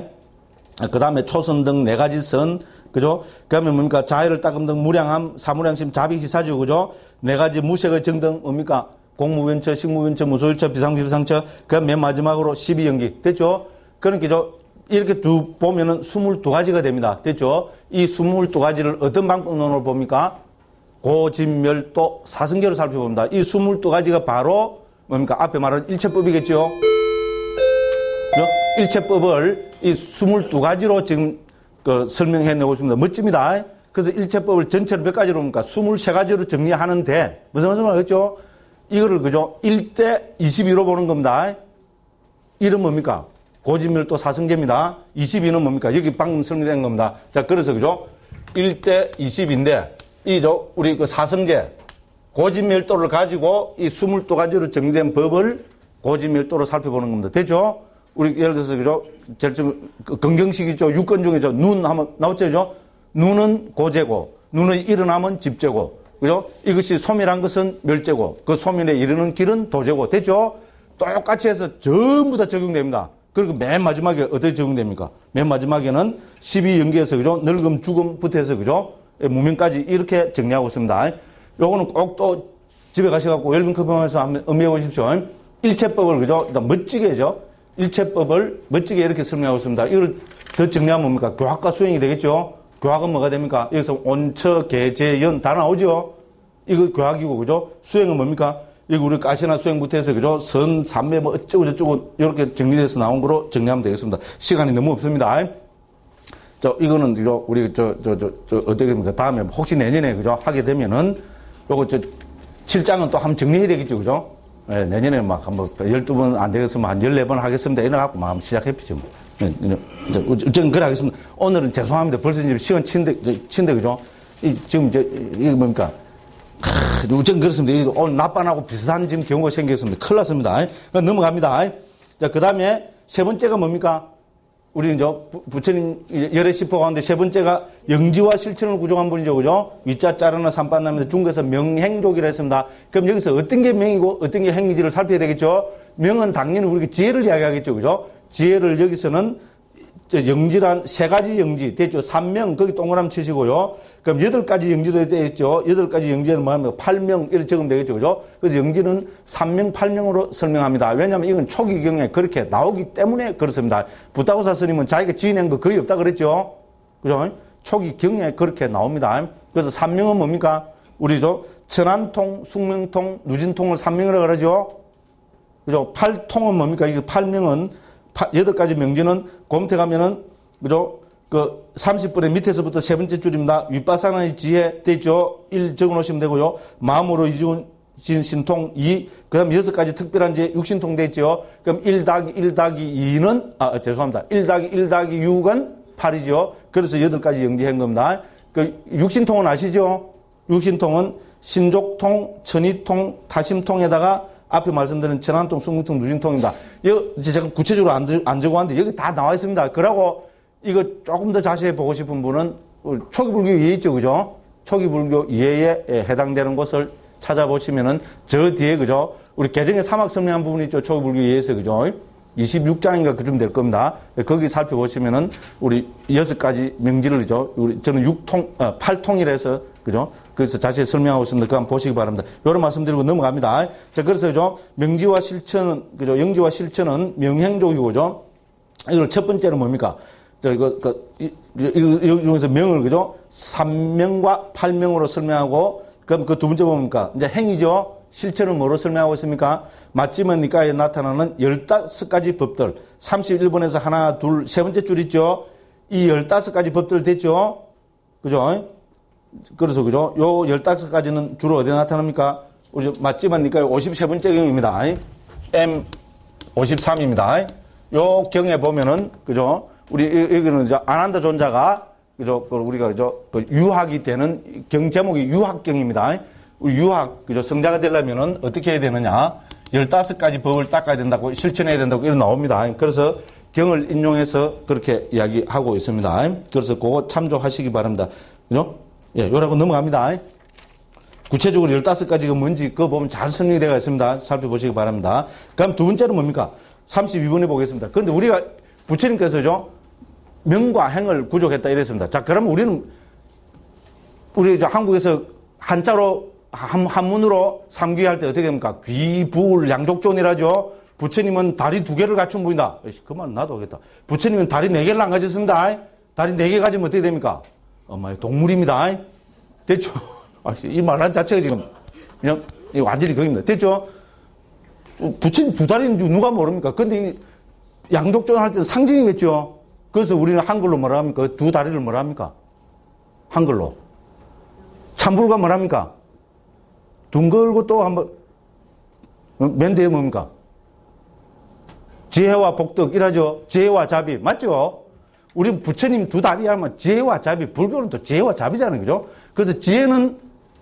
그 다음에 초선 등 4가지 선, 그죠? 그 다음에 뭡니까? 자해를 따금 등 무량함, 사무량심, 자비시사죠, 그죠? 4가지 무색의 정등, 뭡니까? 공무변처, 식무변처, 무소유처, 비상비상처, 그 다음 맨 마지막으로 12연기. 됐죠? 그러니까 이렇게 쭉 보면은 22가지가 됩니다. 됐죠? 이 22가지를 어떤 방법론으로 봅니까? 고진멸도 사성계로 살펴봅니다. 이 22가지가 바로 뭡니까? 앞에 말한 일체법이겠죠? 그죠? 일체법을 이 22가지로 지금 설명해내고 있습니다. 멋집니다. 그래서 일체법을 전체로 몇 가지로 봅니까? 23가지로 정리하는데, 무슨 말이겠죠? 이거를, 그죠? 1대 22로 보는 겁니다. 1은 뭡니까? 고진멸도 사성계입니다. 22는 뭡니까? 여기 방금 설명된 겁니다. 자, 그래서, 그죠? 1대 20인데, 우리 그 사성계, 고진멸도를 가지고 이 22가지로 정리된 법을 고진멸도로 살펴보는 겁니다. 됐죠? 우리 예를 들어서, 그죠? 제일 좀, 건경식이죠. 6권 중에 눈 하면 나왔죠? 그죠? 눈은 고재고, 눈의 일어남은 집재고, 그죠? 이것이 소멸한 것은 멸재고, 그 소멸에 이르는 길은 도재고, 됐죠? 똑같이 해서 전부 다 적용됩니다. 그리고 맨 마지막에 어떻게 적용됩니까? 맨 마지막에는 12연계에서, 그죠? 늙음, 죽음부터 해서, 그죠? 무명까지 이렇게 정리하고 있습니다. 요거는 꼭 또 집에 가셔갖고 웰빙 커피하면서 한번 음미해 보십시오. 일체법을, 그죠? 일단 멋지게죠? 일체법을 멋지게 이렇게 설명하고 있습니다. 이걸 더 정리하면 뭡니까? 교학과 수행이 되겠죠? 교학은 뭐가 됩니까? 여기서 온처, 계제, 연 다 나오죠? 이거 교학이고, 그죠? 수행은 뭡니까? 여기 우리 가시나 수행부터 해서, 그죠? 선, 삼매, 뭐 어쩌고저쩌고 이렇게 정리돼서 나온 거로 정리하면 되겠습니다. 시간이 너무 없습니다. 이거는, 그죠? 우리, 어떻게 됩니까? 다음에 혹시 내년에, 그죠? 하게 되면은, 요거, 7장은 또 한번 정리해야 되겠죠, 그죠? 네, 내년에 막 한번 12번 안 되겠으면 한 14번 하겠습니다. 이래갖고 막 한번 시작해보죠. 어쨌든 그래 하겠습니다. 오늘은 죄송합니다. 벌써 이제 시간 친데, 그죠? 지금 이게 뭡니까? 어쨌든 그렇습니다. 오늘 낮반하고 비슷한 지금 경우가 생겼습니다. 큰일 났습니다. 넘어갑니다. 자, 그 다음에 세 번째가 뭡니까? 우리 이제 부처님 열애 시포 가운데 세 번째가 영지와 실천을 구종한 분이죠. 그죠? 위자 자르나 삼반남에서 중국에서 명행족이라 했습니다. 그럼 여기서 어떤 게 명이고 어떤 게 행위지를 살펴야 되겠죠? 명은 당연히 우리가 지혜를 이야기하겠죠. 그죠? 지혜를 여기서는 영지란 3가지 영지 됐죠. 3명 거기 동그라미 치시고요. 그럼 8가지 영지도 되겠죠. 8가지 영지는 뭐합니까? 8명 이렇게 적으면 되겠죠. 그죠? 그래서 영지는 3명 8명으로 설명합니다. 왜냐하면 이건 초기 경에 그렇게 나오기 때문에 그렇습니다. 부타고사 스님은 자기가 지어낸 거 거의 없다 그랬죠. 그죠? 초기 경에 그렇게 나옵니다. 그래서 3명은 뭡니까? 우리죠. 천안통, 숙명통, 누진통을 3명이라고 그러죠. 그죠? 8통은 뭡니까? 이게 8명은 8가지 명지는 곰태 가면은, 그죠? 30분의 밑에서부터 세 번째 줄입니다. 윗바사나의 지혜, 됐죠? 1 적어 놓으시면 되고요. 마음으로 이준 신통 2, 그 다음 6가지 특별한 지혜, 육신통 됐죠? 그럼 1 더하기 1 더하기 2는, 죄송합니다. 1 더하기 1 더하기 6은 8이죠? 그래서 8가지 영지한 겁니다. 육신통은 아시죠? 육신통은 신족통, 천이통, 타심통에다가 앞에 말씀드린 천안통, 숙명통, 누진통입니다. 이거 제가 구체적으로 안 적어왔는데 여기 다 나와 있습니다. 그러고 이거 조금 더 자세히 보고 싶은 분은 초기불교 이해 있죠, 그죠? 초기불교 이해에 해당되는 곳을 찾아보시면은 저 뒤에, 그죠? 우리 개정의 사막 설명한 부분이 있죠, 초기불교 이해에서, 그죠? 26장인가 그쯤 될 겁니다. 거기 살펴보시면은 우리 6가지 명제를 죠. 저는 8통이라 해서 그죠? 그래서 자세히 설명하고 있습니다. 그거 한번 보시기 바랍니다. 요런 말씀드리고 넘어갑니다. 자, 그래서 그죠? 명제와 실천은 그죠? 영제와 실천은 명행족이고죠. 이걸 첫 번째는 뭡니까? 이거 중에서 명을 그죠? 3명과 8명으로 설명하고 그럼 그 두 번째 뭡니까? 이제 행이죠. 실천은 뭐로 설명하고 있습니까? 맞지만 니까에 나타나는 15가지 법들. 31번에서 하나, 둘, 세 번째 줄 있죠? 이 15가지 법들 됐죠? 그죠? 그래서, 그죠? 요 15가지는 주로 어디에 나타납니까? 우리 맞지만 니까에 53번째 경입니다. M53입니다. 요 경에 보면은, 그죠? 우리, 여기는 이제 안한다 존자가, 그죠? 우리가, 그죠? 유학이 되는 경 제목이 유학경입니다. 유학, 그죠? 성자가 되려면은 어떻게 해야 되느냐? 15가지 법을 닦아야 된다고, 실천해야 된다고, 이런 나옵니다. 그래서 경을 인용해서 그렇게 이야기하고 있습니다. 그래서 그거 참조하시기 바랍니다. 그죠? 예, 요라고 넘어갑니다. 구체적으로 15가지가 뭔지 그거 보면 잘 설명이 되어 있습니다. 살펴보시기 바랍니다. 그럼 두 번째는 뭡니까? 32번에 보겠습니다. 그런데 우리가 부처님께서죠, 명과 행을 구족했다 이랬습니다. 자, 그러면 우리 이제 한국에서 한자로 한문으로 삼귀할 때 어떻게 합니까? 귀부울 양족존이라죠. 부처님은 다리 2개를 갖춘 분이다. 그만 나도 하겠다. 부처님은 다리 4개를 안 가졌습니다. 다리 4개 가지면 어떻게 됩니까? 엄마의 동물입니다. 됐죠? 이 말한 자체가 지금 그냥 완전히 거기입니다. 됐죠? 부처님 2다리는 누가 모릅니까? 근데 양족존 할 때는 상징이겠죠. 그래서 우리는 한글로 뭐라 합니까? 2다리를 뭐라 합니까? 한글로. 참불가 뭐라 합니까? 둥글고 또 한번, 맨 뒤에 뭡니까? 지혜와 복덕, 이라죠? 지혜와 자비. 맞죠? 우리 부처님 2다리 하면 지혜와 자비. 불교는 또 지혜와 자비잖아요. 그죠? 그래서 지혜는,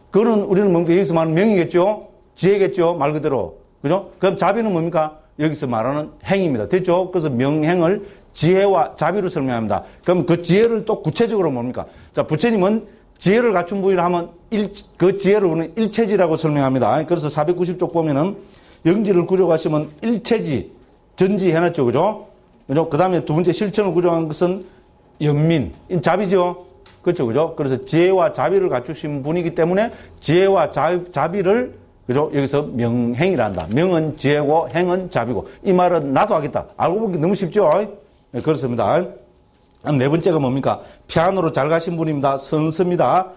그거는 우리는 뭡니까? 여기서 말하는 명이겠죠? 지혜겠죠? 말 그대로. 그죠? 그럼 자비는 뭡니까? 여기서 말하는 행입니다. 됐죠? 그래서 명행을 지혜와 자비로 설명합니다. 그럼 그 지혜를 또 구체적으로 뭡니까? 자, 부처님은 지혜를 갖춘 분이라 하면 그 지혜를 우리는 일체지라고 설명합니다. 그래서 490쪽 보면은 영지를 구족하시면 일체지, 전지 해놨죠. 그죠? 그 다음에 두 번째 실천을 구족한 것은 영민, 자비죠. 그렇죠. 그죠? 그래서 지혜와 자비를 갖추신 분이기 때문에 지혜와 자비를 그죠? 여기서 명행이라 한다. 명은 지혜고 행은 자비고. 이 말은 나도 하겠다. 알고 보기 너무 쉽죠? 네, 그렇습니다. 네 번째가 뭡니까? 피아노로 잘 가신 분입니다. 선서입니다.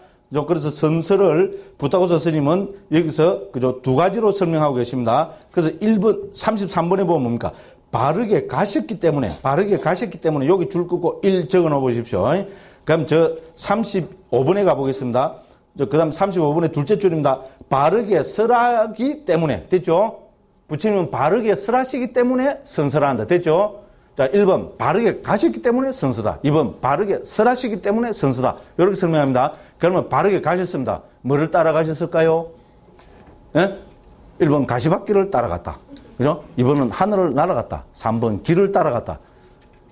그래서 선서를 부타고서 스님은 여기서 그죠? 2가지로 설명하고 계십니다. 그래서 1번, 33번에 보면 뭡니까? 바르게 가셨기 때문에 여기 줄 끄고 1 적어 놓어 보십시오. 그럼 저 35번에 가보겠습니다. 그 다음 35번의 둘째 줄입니다. 바르게 설하기 때문에. 됐죠? 부처님은 바르게 설하시기 때문에 선서라 한다. 됐죠? 자, 1번, 바르게 가셨기 때문에 선서다. 2번, 바르게 설하시기 때문에 선서다. 이렇게 설명합니다. 그러면 바르게 가셨습니다. 뭐를 따라가셨을까요? 예? 1번, 가시밭길을 따라갔다. 그죠? 2번은 하늘을 날아갔다. 3번, 길을 따라갔다.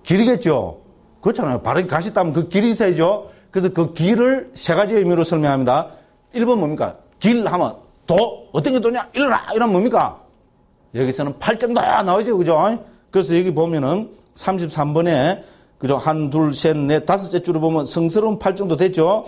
길이겠죠? 그렇잖아요. 바르게 가셨다면 그 길이 있어야죠. 그래서 그 길을 3가지 의미로 설명합니다. 1번 뭡니까? 길 하면 도, 어떤 게 도냐? 일어나! 이러면 뭡니까? 여기서는 팔정도 나오죠. 그죠? 그래서 여기 보면은 33번에 그죠? 1, 2, 3, 4, 5째 줄을 보면 성스러운 팔정도 됐죠?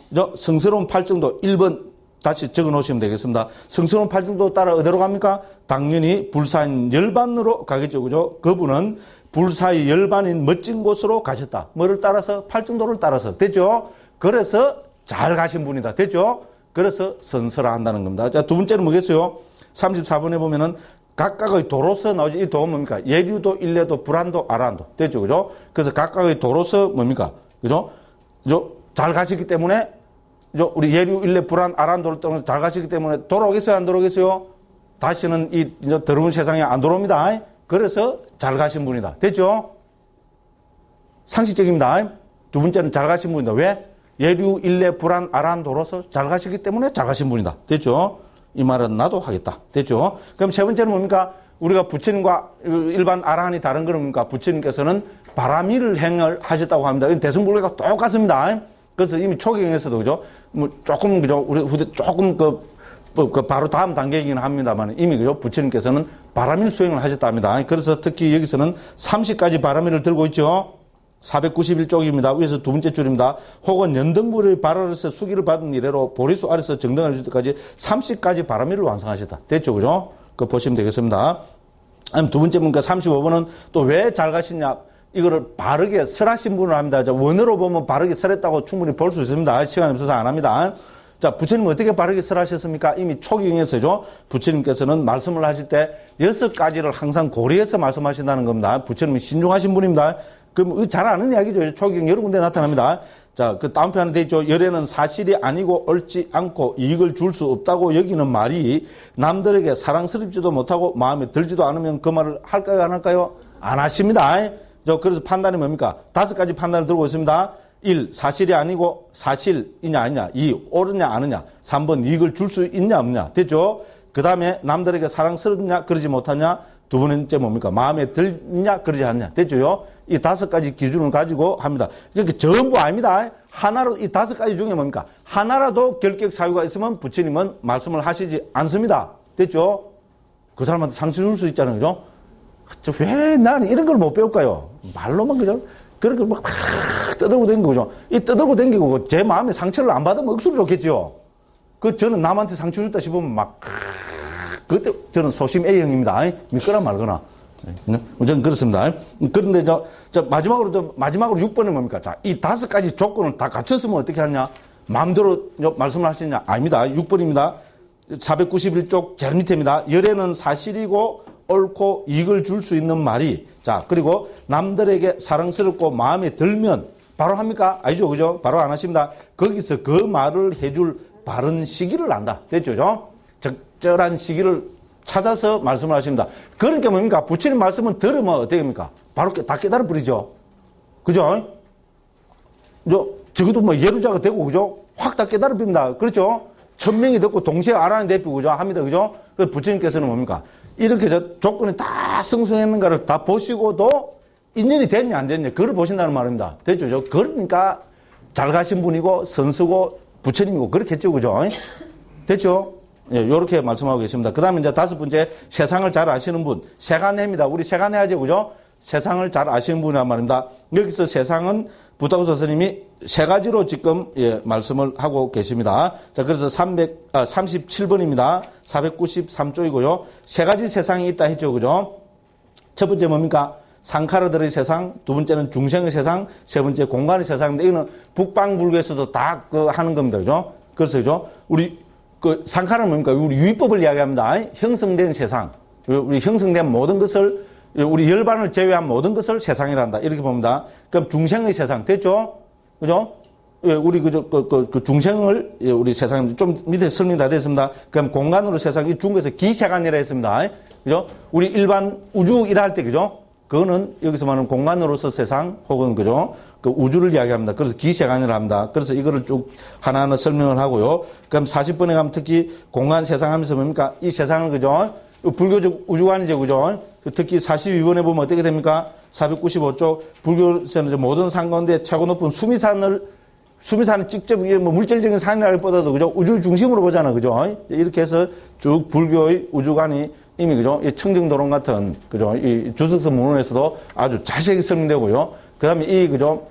그죠? 성스러운 팔정도 1번 다시 적어 놓으시면 되겠습니다. 성스러운 팔정도 따라 어디로 갑니까? 당연히 불사인 열반으로 가겠죠. 그죠? 그분은 불사의 열반인 멋진 곳으로 가셨다. 뭐를 따라서? 팔정도를 따라서. 됐죠? 그래서 잘 가신 분이다. 됐죠? 그래서 선서라 한다는 겁니다. 자, 두 번째는 뭐겠어요? 34번에 보면은 각각의 도로서 나오죠. 이 도는 뭡니까? 예류도, 일례도, 불안도, 아란도. 됐죠? 그죠? 그래서 각각의 도로서 뭡니까? 그죠? 잘 가시기 때문에, 우리 예류, 일례, 불안, 아란도를 통해서 잘 가시기 때문에 돌아오겠어요? 안 돌아오겠어요? 다시는 이 더러운 세상에 안 돌아옵니다. 그래서 잘 가신 분이다. 됐죠? 상식적입니다. 두 번째는 잘 가신 분이다. 왜? 예류, 일례, 불안, 아란도로서 잘 가시기 때문에 잘 가신 분이다. 됐죠? 이 말은 나도 하겠다. 됐죠? 그럼 세 번째는 뭡니까? 우리가 부처님과 일반 아라한이 다른 건 뭡니까? 부처님께서는 바라미를 행을 하셨다고 합니다. 대승불교가 똑같습니다. 그래서 이미 초경에서도, 그죠? 뭐, 조금, 그죠? 우리 후대 조금 바로 다음 단계이긴 합니다만 이미 그죠? 부처님께서는 바라밀 수행을 하셨답니다. 그래서 특히 여기서는 30가지 바라밀을 들고 있죠. 491쪽입니다. 위에서 두 번째 줄입니다. 혹은 연등불의 발아래서 수기를 받은 이래로 보리수 아래서 정등을 줄 때까지 30가지 바라밀을 완성하셨다. 됐죠, 그죠? 그거 보시면 되겠습니다. 두 번째 문과 35번은 또 왜 잘 가시냐? 이거를 바르게 설하신 분을 합니다. 원어로 보면 바르게 설했다고 충분히 볼 수 있습니다. 시간이 없어서 안 합니다. 자, 부처님 어떻게 바르게 설하셨습니까? 이미 초기경에서죠. 부처님께서는 말씀을 하실 때 6가지를 항상 고려해서 말씀하신다는 겁니다. 부처님이 신중하신 분입니다. 그럼 잘 아는 이야기죠. 초기경 여러 군데 나타납니다. 자, 그 다음 편에 돼 있죠. 열애는 사실이 아니고 옳지 않고 이익을 줄 수 없다고 여기는 말이 남들에게 사랑스럽지도 못하고 마음에 들지도 않으면 그 말을 할까요? 안 할까요? 안 하십니다. 그래서 판단이 뭡니까? 5가지 판단을 들고 있습니다. 1. 사실이 아니고 사실이냐 아니냐. 2. 옳으냐 아느냐. 3번 이익을 줄 수 있냐 없냐. 됐죠? 그 다음에 남들에게 사랑스럽냐 그러지 못하냐. 두 번째 뭡니까? 마음에 들냐 그러지 않냐. 됐죠? 이 5가지 기준을 가지고 합니다. 이렇게 전부 아닙니다. 하나로 이 5가지 중에 뭡니까? 하나라도 결격 사유가 있으면 부처님은 말씀을 하시지 않습니다. 됐죠? 그 사람한테 상처 줄 수 있잖아요. 그죠? 왜 나는 이런 걸 못 배울까요? 말로만 그죠? 그렇게 막 떠들고 댕기고, 그죠? 이 떠들고 댕기고, 제 마음에 상처를 안 받으면 억수로 좋겠죠? 저는 남한테 상처 줬다 싶으면 막, 그때 저는 소심 A형입니다. 믿거나 말거나. 저는 그렇습니다. 그런데 마지막으로 6번은 뭡니까? 자, 이 5가지 조건을 다 갖췄으면 어떻게 하느냐? 마음대로 말씀을 하시느냐? 아닙니다. 6번입니다. 491쪽 제일 밑에입니다. 열애는 사실이고 옳고 이익을 줄 수 있는 말이, 자, 그리고 남들에게 사랑스럽고 마음에 들면 바로 합니까? 아니죠, 그죠? 바로 안 하십니다. 거기서 그 말을 해줄 바른 시기를 안다. 됐죠, 그죠? 적절한 시기를 찾아서 말씀을 하십니다. 그러니까 뭡니까? 부처님 말씀은 들으면 어떻게 됩니까? 바로 다 깨달아 버리죠. 그죠? 적어도 뭐 예루자가 되고, 그죠? 확 다 깨달아 버립니다. 그렇죠? 1000명이 듣고 동시에 알아낸 대표, 그죠? 합니다. 그죠? 그 부처님께서는 뭡니까? 이렇게 조건이 다 성숙했는가를 다 보시고도 인연이 됐냐, 안 됐냐, 그걸 보신다는 말입니다. 됐죠? 그러니까 잘 가신 분이고, 선수고, 부처님이고, 그렇겠죠, 그죠? 됐죠? 예, 요렇게 말씀하고 계십니다. 그 다음에 이제 5번째, 세상을 잘 아시는 분. 세간해입니다. 우리 세간해야죠, 그죠? 세상을 잘 아시는 분이란 말입니다. 여기서 세상은 부다우서 스님이 3가지로 지금, 예, 말씀을 하고 계십니다. 자, 그래서 37번입니다. 493쪽이고요. 3가지 세상이 있다 했죠, 그죠? 첫 번째 뭡니까? 상카라들의 세상, 두 번째는 중생의 세상, 세 번째 공간의 세상인데, 이거는 북방불교에서도 다 하는 겁니다, 그죠? 그래서, 그죠? 상카라는 뭡니까? 우리 유의법을 이야기합니다. 형성된 세상. 우리 형성된 모든 것을, 우리 열반을 제외한 모든 것을 세상이라 한다. 이렇게 봅니다. 그럼 중생의 세상. 됐죠? 그죠? 우리 중생을, 우리 세상, 좀 밑에 설명이 다 됐습니다. 그럼 공간으로 세상이 중국에서 기세간이라 했습니다. 그죠? 우리 일반 우주이라 할 때, 그죠? 그거는 여기서 말하는 공간으로서 세상, 혹은, 그죠? 그 우주를 이야기합니다. 그래서 기세간이라 합니다. 그래서 이거를 쭉 하나하나 설명을 하고요. 그럼 40번에 가면 특히 공간 세상 하면서 뭡니까? 이 세상을, 그죠? 불교적 우주관이죠, 그죠? 특히 42번에 보면 어떻게 됩니까? 495쪽, 불교에서는 모든 산 가운데 최고 높은 수미산을 직접 뭐 물질적인 산이라기보다도, 그죠? 우주 중심으로 보잖아, 그죠? 이렇게 해서 쭉 불교의 우주관이 이미, 그죠? 이 청정도론 같은, 그죠? 이 주석서 문헌에서도 아주 자세하게 설명되고요. 그 다음에 그죠?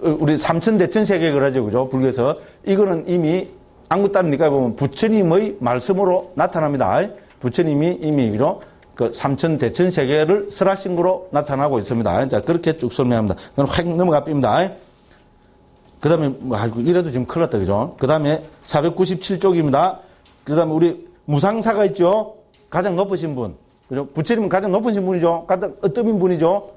우리 삼천대천세계 그러죠, 그죠? 불교에서. 이거는 이미 안구따르니까 보면 부처님의 말씀으로 나타납니다. 부처님이 이미, 그죠? 그 삼천대천세계를 설하신 거로 나타나고 있습니다. 자, 그렇게 쭉 설명합니다. 그럼 확 넘어가 빕니다. 그 다음에, 이래도 지금 큰일 났다, 그죠? 그 다음에 497쪽입니다. 그 다음에 우리 무상사가 있죠? 가장 높으신 분. 그죠? 부처님은 가장 높으신 분이죠? 가장 어떠민 분이죠?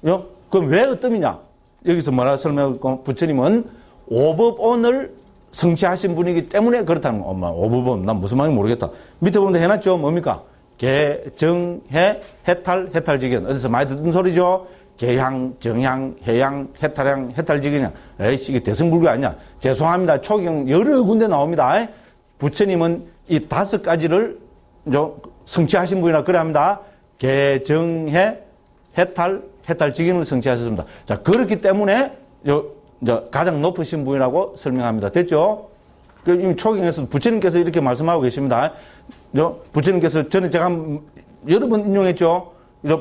그죠? 그럼 왜 어떠미냐? 여기서 뭐라 설명하고, 부처님은 오법원을 성취하신 분이기 때문에 그렇다는 거. 엄마, 오법원. 난 무슨 말인지 모르겠다. 밑에 보면 해놨죠? 뭡니까? 개, 정, 해, 해탈, 해탈지견. 어디서 많이 듣던 소리죠? 개향, 정향, 해향, 해탈향, 해탈지견이야. 에이씨, 이게 대승불교 아니야. 죄송합니다. 초경 여러 군데 나옵니다. 부처님은 이 5가지를 성취하신 분이라 그래 합니다. 개, 정, 해, 해탈, 해탈지견을 성취하셨습니다. 자, 그렇기 때문에 가장 높으신 분이라고 설명합니다. 됐죠? 그 초경에서 부처님께서 이렇게 말씀하고 계십니다. 부처님께서 전에 제가 여러 번 인용했죠.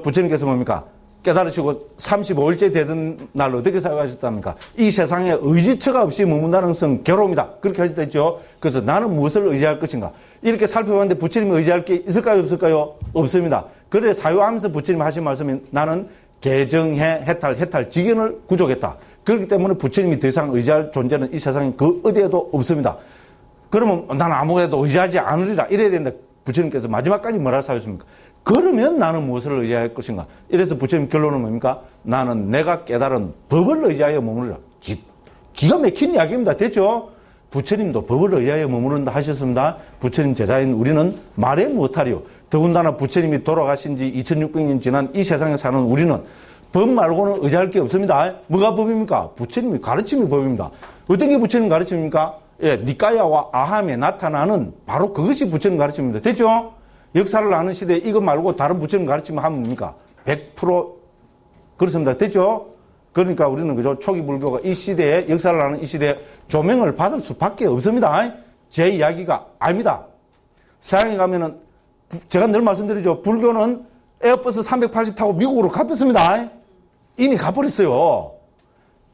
부처님께서 뭡니까? 깨달으시고 35일째 되던 날 어떻게 사용하셨답니까? 이 세상에 의지처가 없이 머문다는 것은 괴로움이다. 그렇게 하셨죠. 그래서 나는 무엇을 의지할 것인가? 이렇게 살펴봤는데 부처님이 의지할 게 있을까요? 없을까요? 없습니다. 그래 사유하면서 부처님이 하신 말씀이 나는 개정해, 해탈, 직연을 구족했다. 그렇기 때문에 부처님이 더 이상 의지할 존재는 이 세상에 그 어디에도 없습니다. 그러면 나는 아무에도 의지하지 않으리라. 이래야 되는데 부처님께서 마지막까지 뭐라 사셨습니까? 그러면 나는 무엇을 의지할 것인가? 이래서 부처님 결론은 뭡니까? 나는 내가 깨달은 법을 의지하여 머무르라. 기가 막힌 이야기입니다. 됐죠? 부처님도 법을 의지하여 머무른다 하셨습니다. 부처님 제자인 우리는 말해 못하리요. 더군다나 부처님이 돌아가신 지 2600년 지난 이 세상에 사는 우리는 법 말고는 의지할 게 없습니다. 뭐가 법입니까? 부처님이 가르침이 법입니다. 어떤 게 부처님 가르침입니까? 예, 니까야와 아함에 나타나는 바로 그것이 부처님 가르침입니다. 됐죠? 역사를 아는 시대에 이것 말고 다른 부처님 가르치면 하면 뭡니까? 100% 그렇습니다. 됐죠? 그러니까 우리는 그죠? 초기 불교가 이 시대에, 역사를 아는 이 시대에 조명을 받을 수밖에 없습니다. 제 이야기가 아닙니다. 서양에 가면은, 제가 늘 말씀드리죠. 불교는 에어버스 380 타고 미국으로 가버렸습니다. 이미 가버렸어요.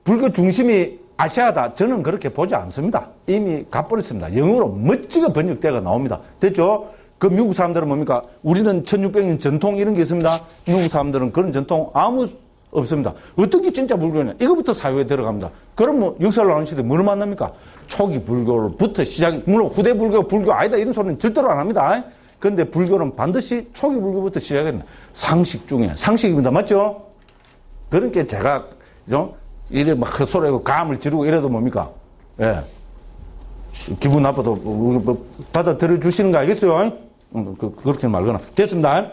불교 중심이 아시아다. 저는 그렇게 보지 않습니다. 이미 가버렸습니다. 영어로 멋지게 번역되어 나옵니다. 됐죠? 그 미국 사람들은 뭡니까? 우리는 1600년 전통 이런 게 있습니다. 미국 사람들은 그런 전통 아무 없습니다. 어떤 게 진짜 불교냐? 이거부터 사유에 들어갑니다. 그럼 뭐 역사를 아는 시대에 뭘 만납니까? 초기 불교로부터 시작이, 물론 후대 불교 아니다 이런 소리는 절대로 안 합니다. 그런데 불교는 반드시 초기 불교부터 시작했나. 상식 중에 상식입니다. 맞죠? 그러니까 제가 이래 막 헛소리하고 감을 지르고 이래도 뭡니까? 예. 기분 나빠도 받아들여 주시는 거 알겠어요? 그렇게 말거나. 됐습니다.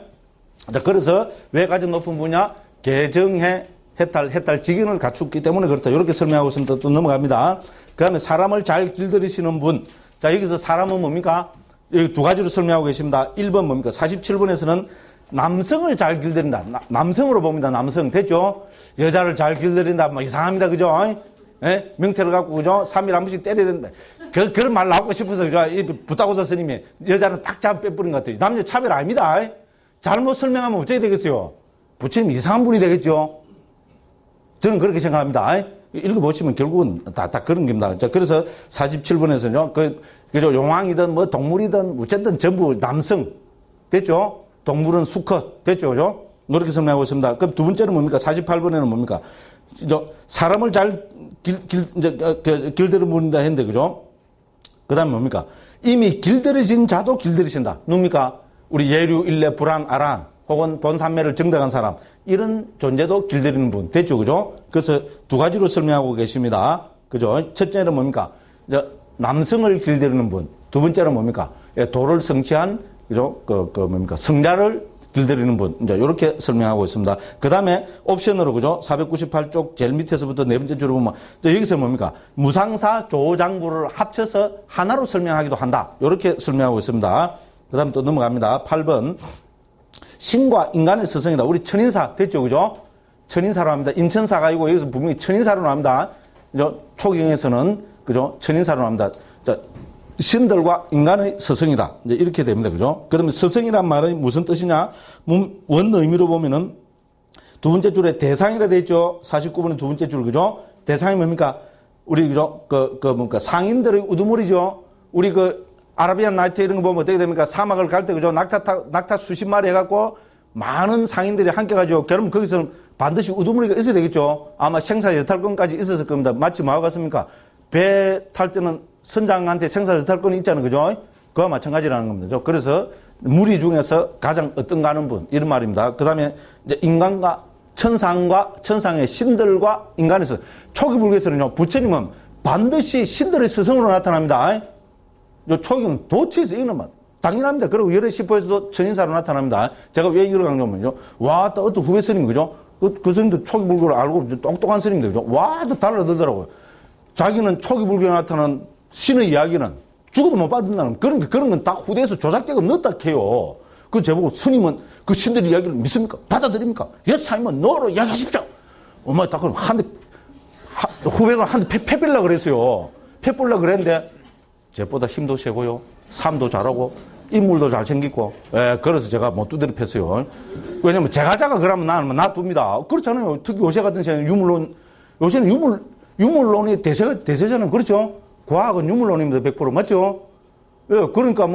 자, 그래서 왜 가장 높은 분야? 개정해, 해탈, 직연을 갖췄기 때문에 그렇다. 이렇게 설명하고 있습니다. 또 넘어갑니다. 그 다음에 사람을 잘 길들이시는 분. 자, 여기서 사람은 뭡니까? 여기 두 가지로 설명하고 계십니다. 1번 뭡니까? 47번에서는 남성을 잘 길들인다. 남성으로 봅니다. 남성. 됐죠? 여자를 잘 길들인다. 뭐 이상합니다. 그죠? 예? 명태를 갖고, 그죠? 3일 한 번씩 때려야 된다. 그런 말 나오고 싶어서, 그죠? 이 부타고사 스님이 여자는 딱 잡아 빼뿌린 것 같아요. 남녀 차별 아닙니다. 잘못 설명하면 어떻게 되겠어요? 부처님 이상한 분이 되겠죠? 저는 그렇게 생각합니다. 읽어보시면 결국은 다 그런 겁니다. 자, 그래서 47번에서는요, 그죠? 용왕이든 뭐 동물이든 어쨌든 전부 남성. 됐죠? 동물은 수컷. 됐죠? 그죠? 그렇게 설명하고 있습니다. 그럼 두 번째는 뭡니까? 48번에는 뭡니까? 사람을 잘 길들여 모른다 했는데, 그죠? 그 다음에 뭡니까? 이미 길들여진 자도 길들이신다. 누굽니까? 우리 예류, 일레, 불안, 아란, 혹은 본산매를 정당한 사람. 이런 존재도 길들이는 분. 됐죠? 그죠? 그래서 두 가지로 설명하고 계십니다. 그죠? 첫째는 뭡니까? 남성을 길들이는 분. 두 번째는 뭡니까? 도를 성취한, 그죠? 뭡니까? 성자를 길들이는 분. 이제 이렇게 설명하고 있습니다. 그 다음에 옵션으로, 그죠? 498쪽 제일 밑에서부터 네 번째 줄을 보면, 여기서 뭡니까? 무상사 조장부를 합쳐서 하나로 설명하기도 한다. 이렇게 설명하고 있습니다. 그 다음에 또 넘어갑니다. 8번. 신과 인간의 스승이다. 우리 천인사 됐죠? 그죠? 천인사로 합니다. 인천사가 아니고 여기서 분명히 천인사로 나옵니다. 초경에서는, 그죠? 천인사로 나옵니다. 자, 신들과 인간의 스승이다. 이제 이렇게 됩니다. 그죠? 그 다음에 스승이란 말은 무슨 뜻이냐? 원 의미로 보면은 두 번째 줄에 대상이라 되어 있죠? 49번의 두 번째 줄, 그죠? 대상이 뭡니까? 우리, 그죠? 뭡니까? 상인들의 우두머리죠? 우리 아라비안 나이트 이런 거 보면 어떻게 됩니까? 사막을 갈 때, 그죠? 낙타 수십 마리 해갖고 많은 상인들이 함께 가죠. 그러면 거기서는 반드시 우두머리가 있어야 되겠죠? 아마 생사 여탈권까지 있었을 겁니다. 마치 뭐하고 같습니까? 배 탈 때는 선장한테 생사 여탈권이 있잖아요. 그죠? 그와 마찬가지라는 겁니다. 그래서 무리 중에서 가장 어떤가 하는 분. 이런 말입니다. 그 다음에 이제 인간과 천상의 신들과 인간에서 초기 불교에서는요, 부처님은 반드시 신들의 스승으로 나타납니다. 초기는 도처에서 이놈은 당연합니다. 그리고 열의 시포에서도 천인사로 나타납니다. 제가 왜 이걸 강조하면요. 와, 또 어떤 후배 스님, 그죠? 그 스님도 초기 불교를 알고 똑똑한 스님들, 그죠? 와, 또 달라들더라고요. 자기는 초기 불교에 나타난 신의 이야기는 죽어도 못 받는다는 그런 건 다 후대에서 조작되고 넣었다 해요. 그 제보고 스님은 그 신들의 이야기를 믿습니까? 받아들입니까? 예사님은 너로 이야기하십시오. 엄마 딱 그럼 후배가 한 대 패빌라 그랬어요. 패빌라 그랬는데 쟤보다 힘도 세고요. 삶도 잘하고, 인물도 잘생기고, 예, 그래서 제가 못 두드려 팼어요. 왜냐면 제가자가 그러면 나는 놔둡니다. 그렇잖아요. 특히 요새 같은 시대는 유물론, 요새는 유물론이 대세잖아요. 그렇죠? 과학은 유물론입니다. 100% 맞죠? 예, 그러니까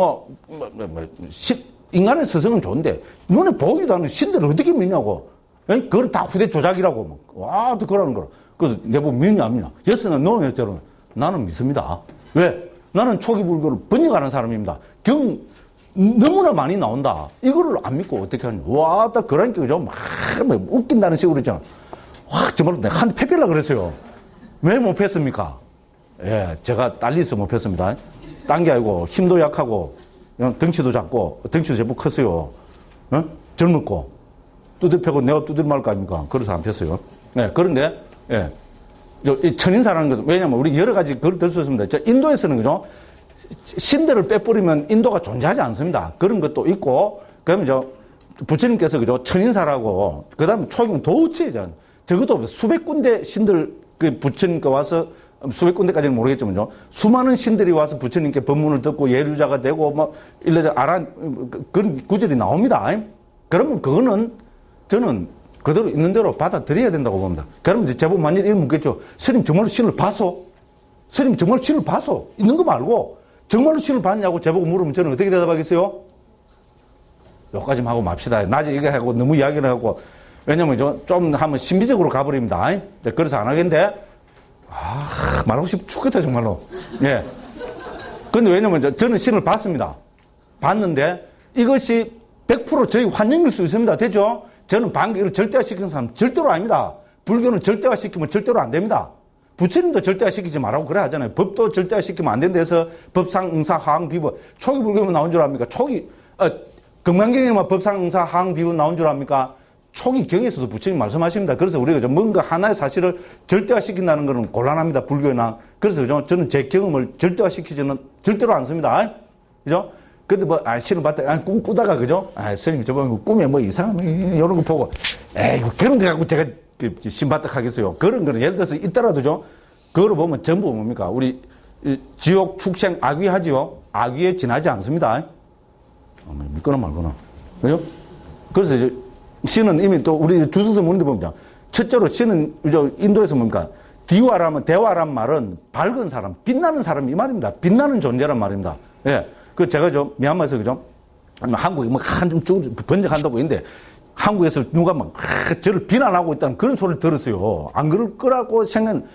인간의 스승은 좋은데, 눈에 보기도 않는 신들을 어떻게 믿냐고. 예? 그걸 다 후대 조작이라고. 와, 또 그러는 거라. 그래서 내보면 믿냐, 안 믿냐. 예스는 노는 대로 나는 믿습니다. 왜? 나는 초기 불교를 번역하는 사람입니다. 너무나 많이 나온다. 이거를 안 믿고 어떻게 하냐. 와, 딱 그러니까, 그죠? 막 웃긴다는 식으로 있잖아. 와, 정말 내가 한 대 패배려고 그랬어요. 왜 못 폈습니까? 예, 제가 딸리 있어 못 폈습니다. 딴 게 아니고, 힘도 약하고, 덩치도 작고, 덩치도 제법 컸어요. 어? 젊었고, 두들 펴고 내가 두들 말 거 아닙니까? 그래서 안 폈어요. 예, 그런데, 예. 이 천인사라는 것은, 왜냐면 우리 여러 가지 그걸 들 수 있습니다. 인도에서는, 그죠? 신들을 빼버리면 인도가 존재하지 않습니다. 그런 것도 있고, 그러면 부처님께서, 그죠? 천인사라고, 그 다음에 초기는 도우치잖아요. 적어도 수백 군데 신들, 부처님께 와서, 수백 군데까지는 모르겠지만, 수많은 신들이 와서 부처님께 법문을 듣고 예류자가 되고, 그런 구절이 나옵니다. 그러면 그거는 저는 그대로 있는 대로 받아들여야 된다고 봅니다. 그러면 이제 제법 만일 이런 묻겠죠. 스님 정말로 신을 봤어? 스님 정말로 신을 봤어? 있는 거 말고, 정말로 신을 봤냐고 제보고 물으면 저는 어떻게 대답하겠어요? 여기까지만 하고 맙시다. 낮에 얘기하고 너무 이야기를 하고, 왜냐면 좀 하면 신비적으로 가버립니다. 그래서 안 하겠는데, 말하고 죽겠다, 정말로. 예. 근데 왜냐면 저는 신을 봤습니다. 봤는데, 이것이 100% 저희 환영일 수 있습니다. 됐죠? 저는 반기를 절대화시키는 사람 절대로 아닙니다. 불교는 절대화시키면 절대로 안 됩니다. 부처님도 절대화시키지 말라고 그래 하잖아요. 법도 절대화시키면 안 된다 해서 법상, 응사, 하항, 비법. 초기 불교면 나온 줄 압니까? 금강경에만 법상, 응사, 하항, 비법 나온 줄 압니까? 초기 경에서도 부처님 말씀하십니다. 그래서 우리가 뭔가 하나의 사실을 절대화시킨다는 것은 곤란합니다. 불교나. 그래서 저는 제 경험을 절대화시키지는 절대로 않습니다. 그죠? 근데 신을 봤다, 꿈 꾸다가, 그죠? 스님, 저번에 꿈에 이상한, 이런 거 보고, 그런 거 갖고 제가 신바닥 하겠어요. 그런 거는 예를 들어서 있더라도, 그거를 보면 전부 뭡니까? 우리, 지옥, 축생, 악귀 하지요? 악귀에 지나지 않습니다. 믿거나 말거나. 그죠? 그래서 신은 이미 또 우리 주스서 문제 보면, 첫째로 신은, 인도에서 뭡니까? 대화란 말은 밝은 사람, 빛나는 사람 이 말입니다. 빛나는 존재란 말입니다. 예. 제가 미얀마에서, 그죠? 한국에 한좀 번역한다고 했는데, 한국에서 누가 저를 비난하고 있다는 그런 소리를 들었어요. 안 그럴 거라고 생각은,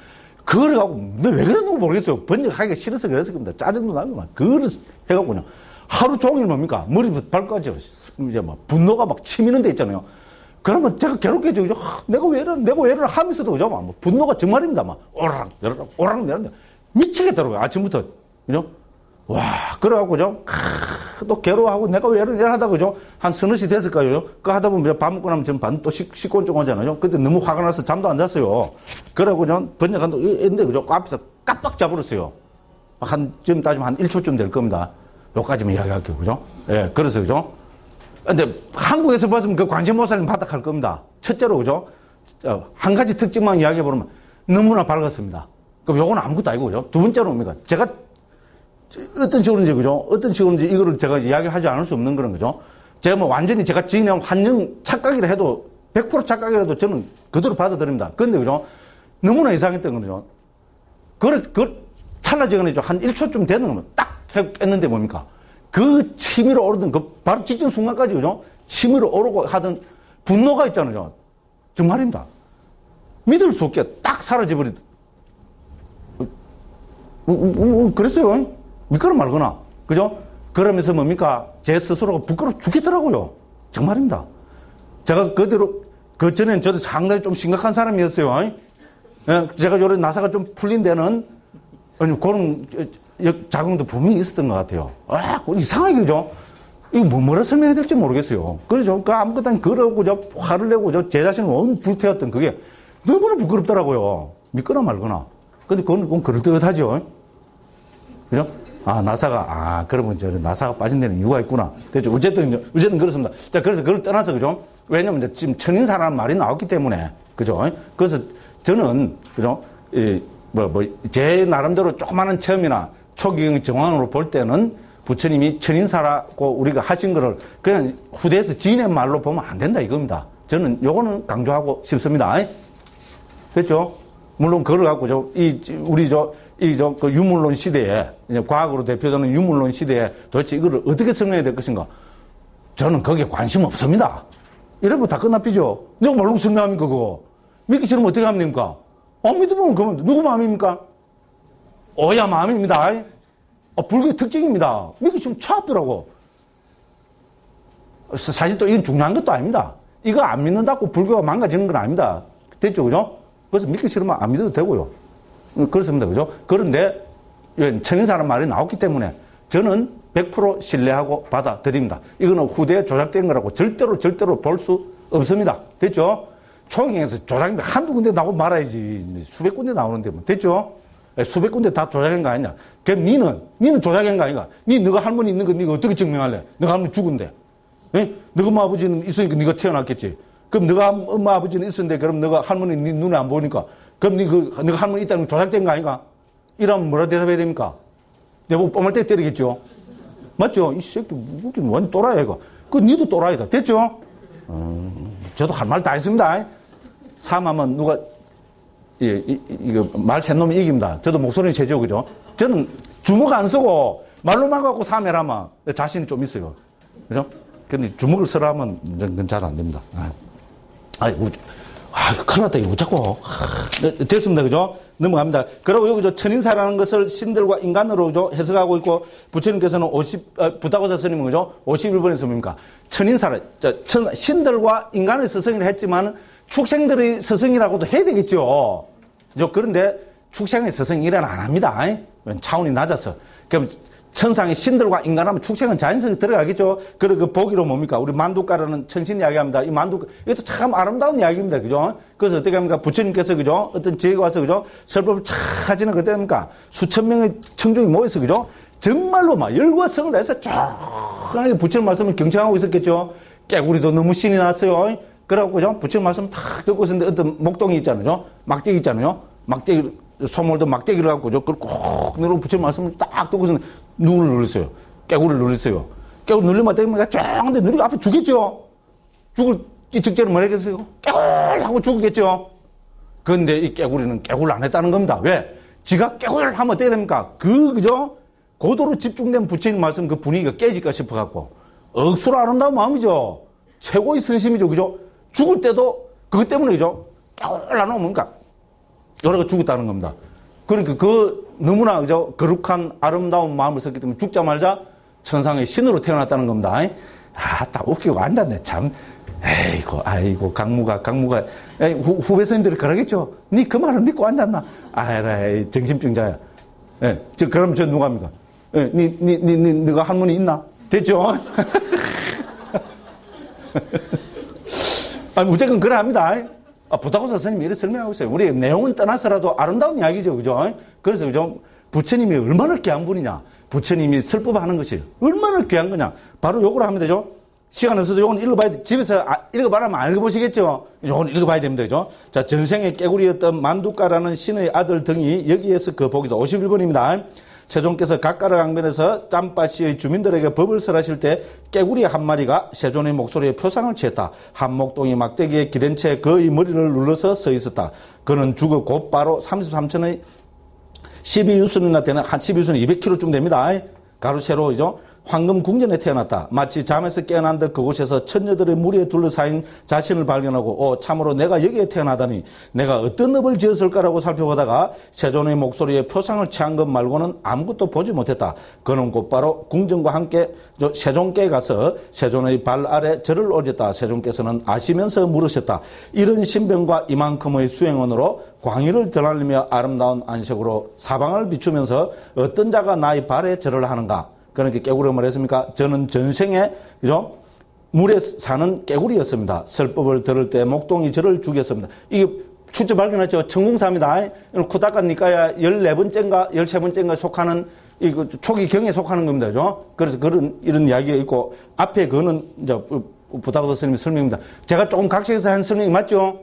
그걸 갖고, 너 왜 그랬는지 모르겠어요. 번역하기가 싫어서 그랬을 겁니다. 짜증도 나고, 그걸 해갖고 그냥, 하루 종일 뭡니까? 머리부터 발까지, 이제 분노가 치미는 데 있잖아요. 그러면 제가 괴롭게져, 내가 왜 이러나 하면서도, 그죠? 분노가 정말입니다. 오락내락. 미치겠더라고요. 아침부터. 그죠? 와, 그래갖고, 또 괴로워하고, 내가 왜 이러냐 하다, 그죠? 한 서너 시 됐을까요? 그거 하다 보면 밥 먹고 나면 반 또 씻고 온쪽 하잖아요. 그때 너무 화가 나서 잠도 안 잤어요. 그래갖고, 번역한다고 했는데, 그죠? 앞에서 깜빡 잡으랬어요. 지금 따지면 한 1초쯤 될 겁니다. 요까지만 이야기할게요. 그죠? 예, 그래서, 그죠? 근데 한국에서 봤으면 그 관세모사님 바닥할 겁니다. 첫째로, 그죠? 한 가지 특징만 이야기해보면 너무나 밝았습니다. 그럼 요거는 아무것도 아니고, 그죠? 두 번째로 뭡니까? 제가 어떤 식으로인지, 그죠? 어떤 식으로인지 이거를 제가 이야기하지 않을 수 없는 그런 거죠. 제가 완전히 제가 지인의 환영 착각이라 해도, 100% 착각이라도 저는 그대로 받아들입니다. 근데, 그죠? 너무나 이상했던 거죠. 찰나지간에 한 1초쯤 되는 거면 딱 했는데 뭡니까? 그 치밀어 오르던 바로 직전 순간까지, 그죠? 치밀어 오르고 하던 분노가 있잖아요. 정말입니다. 믿을 수 없게 딱 사라져버리던. 그랬어요. 믿거나 말거나. 그죠? 그러면서 뭡니까? 제 스스로가 부끄러워 죽겠더라고요. 정말입니다. 제가 그 전엔 저도 상당히 좀 심각한 사람이었어요. 제가 요런 나사가 좀 풀린 데는, 그런 작용도 분명히 있었던 것 같아요. 이상하게, 그죠? 이거 뭐라 설명해야 될지 모르겠어요. 그러죠. 아무것도 아닌 그러고, 화를 내고, 제 자신을 너무 불태웠던 그게 너무나 부끄럽더라고요. 믿거나 말거나. 근데 그건 그럴듯하죠. 그죠? 나사가, 그러면 나사가 빠진 데는 이유가 있구나. 됐죠. 어쨌든 그렇습니다. 자, 그래서 그걸 떠나서, 그죠? 왜냐면 지금 천인사라는 말이 나왔기 때문에, 그죠? 그래서 저는, 그죠? 제 나름대로 조그마한 체험이나 초기 정황으로 볼 때는 부처님이 천인사라고 우리가 하신 거를 그냥 후대에서 지인의 말로 보면 안 된다 이겁니다. 저는 요거는 강조하고 싶습니다. 됐죠? 물론 그걸 갖고 그 유물론 시대에, 과학으로 대표되는 유물론 시대에 도대체 이거를 어떻게 설명해야 될 것인가? 저는 거기에 관심 없습니다. 이러면 다 끝납니죠? 내가 모르고 설명합니까, 그거? 믿기 싫으면 어떻게 하면 됩니까? 믿으면 그러면 누구 마음입니까? 오야 마음입니다. 불교의 특징입니다. 믿기 싫으면 차없더라고. 사실 또 이건 중요한 것도 아닙니다. 이거 안 믿는다고 불교가 망가지는 건 아닙니다. 됐죠, 그죠? 그래서 믿기 싫으면 안 믿어도 되고요. 그렇습니다, 그죠? 그런데 천인사라는 말이 나왔기 때문에 저는 100% 신뢰하고 받아들입니다. 이거는 후대에 조작된 거라고 절대로 볼 수 없습니다. 됐죠? 초경에서 조작인 거 한두 군데 나오고 말아야지. 수백 군데 나오는데 뭐. 됐죠? 수백 군데 다 조작한 거 아니냐? 그럼 니는 조작한 거 아닌가? 너가 할머니 있는 거 니가 어떻게 증명할래? 너가 할머니 죽은데. 너가 엄마 아버지는 있으니까 니가 태어났겠지. 그럼 너가 엄마 아버지는 있었는데 그럼 너가 할머니 니 눈에 안 보이니까 그럼 너가 할머니 있다는 거 조작된 거 아닌가? 이러면 뭐라 대답해야 됩니까? 내보고 뻔할 때 때리겠죠? 맞죠? 이 새끼 무슨 완전 또라이야 이거. 니도 또라이다. 됐죠? 저도 할 말 다 했습니다. 삼하면 누가 이거 말 센 놈이 이깁니다. 저도 목소리는 세죠, 그죠? 저는 주먹 안 쓰고 말로만 갖고 사매라면 자신이 좀 있어요. 그죠? 근데 주먹을 쓰라 하면 그건 잘 안 됩니다. 큰일 났다, 이거 자꾸. 됐습니다, 그죠? 넘어갑니다. 그리고 여기 천인사라는 것을 신들과 인간으로 해석하고 있고, 부처님께서는 부다고사 스님은 그죠? 51번에서 뭡니까? 천인사를, 신들과 인간의 스승이라 했지만, 축생들의 스승이라고도 해야 되겠죠. 그죠? 그런데 축생의 스승 일은 안 합니다. 차원이 낮아서. 그럼 천상의 신들과 인간하면 축생은 자연스럽게 들어가겠죠. 그리고 그 보기로 뭡니까? 우리 만두가라는 천신 이야기합니다. 이 만두가, 이것도 참 아름다운 이야기입니다. 그죠? 그래서 어떻게 합니까? 부처님께서, 그죠? 어떤 지혜가 와서, 그죠? 설법을 촥 하지는 그때 합니까? 수천 명의 청중이 모여서, 그죠? 정말로 막 열과 성을 다해서 쫙하게 부처님 말씀을 경청하고 있었겠죠? 깨구리도 너무 신이 났어요. 그래갖고, 그죠? 부처님 말씀 탁 듣고 있었는데 어떤 목동이 있잖아요. 막대기 있잖아요. 막대기, 소몰도 막대기를 갖고, 그걸 꼭 누르고 부처님 말씀을 딱 듣고 있었는데 눈을 눌렀어요. 깨구리를 눌렀어요. 깨구리 눌리면 때문에 쫙 근데 누리고 앞에 죽겠죠? 죽을 이 직전에 뭐 하겠어요? 깨굴! 하고 죽겠죠? 그런데 이 깨구리는 깨굴을 안 했다는 겁니다. 왜? 지가 깨굴 하면 어떻게 됩니까? 그죠? 고도로 집중된 부처님 말씀 그 분위기가 깨질까 싶어갖고. 억수로 아름다운 마음이죠? 최고의 선심이죠. 그죠? 죽을 때도 그것 때문에, 그죠? 깨굴 안 하면 뭡니까? 여러 가 죽었다는 겁니다. 그러니까 너무나, 그죠? 거룩한 아름다운 마음을 썼기 때문에 죽자마자 천상의 신으로 태어났다는 겁니다. 딱 웃기고 앉았네, 참. 아이고, 강무가. 후배 선생님들이 그러겠죠? 니 그 말을 믿고 앉았나? 정신병자야. 그럼 저 누가 합니까? 너가 할머니 있나? 됐죠? 무조건 그래 합니다. 부다고사 스님이 이렇게 설명하고 있어요. 우리 내용은 떠나서라도 아름다운 이야기죠. 그죠? 그래서, 그죠? 부처님이 얼마나 귀한 분이냐. 부처님이 설법하는 것이 얼마나 귀한 거냐. 바로 요걸 하면 되죠. 시간 없어도 요건 읽어봐야 돼. 집에서 읽어봐라면 안 읽어보시겠죠? 요건 읽어봐야 됩니다. 그죠? 자, 전생의 깨구리였던 만두가라는 신의 아들 등이 여기에서 그 보기도 51번입니다. 세존께서 각가라 강변에서 짬바시의 주민들에게 법을 설하실 때 깨구리 한 마리가 세존의 목소리에 표상을 취했다. 한목동이 막대기에 기댄 채 그의 머리를 눌러서 서 있었다. 그는 죽어 곧바로 33천의 12유순이나 되는 한 12유순 200kg쯤 됩니다. 가로세로이죠. 황금 궁전에 태어났다. 마치 잠에서 깨어난 듯 그곳에서 처녀들의 무리에 둘러싸인 자신을 발견하고 참으로 내가 여기에 태어나다니 내가 어떤 업을 지었을까라고 살펴보다가 세존의 목소리에 표상을 취한 것 말고는 아무것도 보지 못했다. 그는 곧바로 궁전과 함께 세존께 가서 세존의 발 아래 절을 올렸다. 세존께서는 아시면서 물으셨다. 이런 신병과 이만큼의 수행원으로 광위를 드날리며 아름다운 안색으로 사방을 비추면서 어떤 자가 나의 발에 절을 하는가? 그러니까 깨구리가 말했습니까? 저는 전생에, 그죠? 물에 사는 깨구리였습니다. 설법을 들을 때 목동이 저를 죽였습니다. 이게 출처 발견했죠? 청궁사입니다. 코다카 니까야 14번째인가 13번째인가 속하는, 이거 초기 경에 속하는 겁니다. 그죠? 그래서 이런 이야기가 있고, 앞에 그거는 이제 부다고사 스님의 설명입니다. 제가 조금 각색해서 한 설명이 맞죠?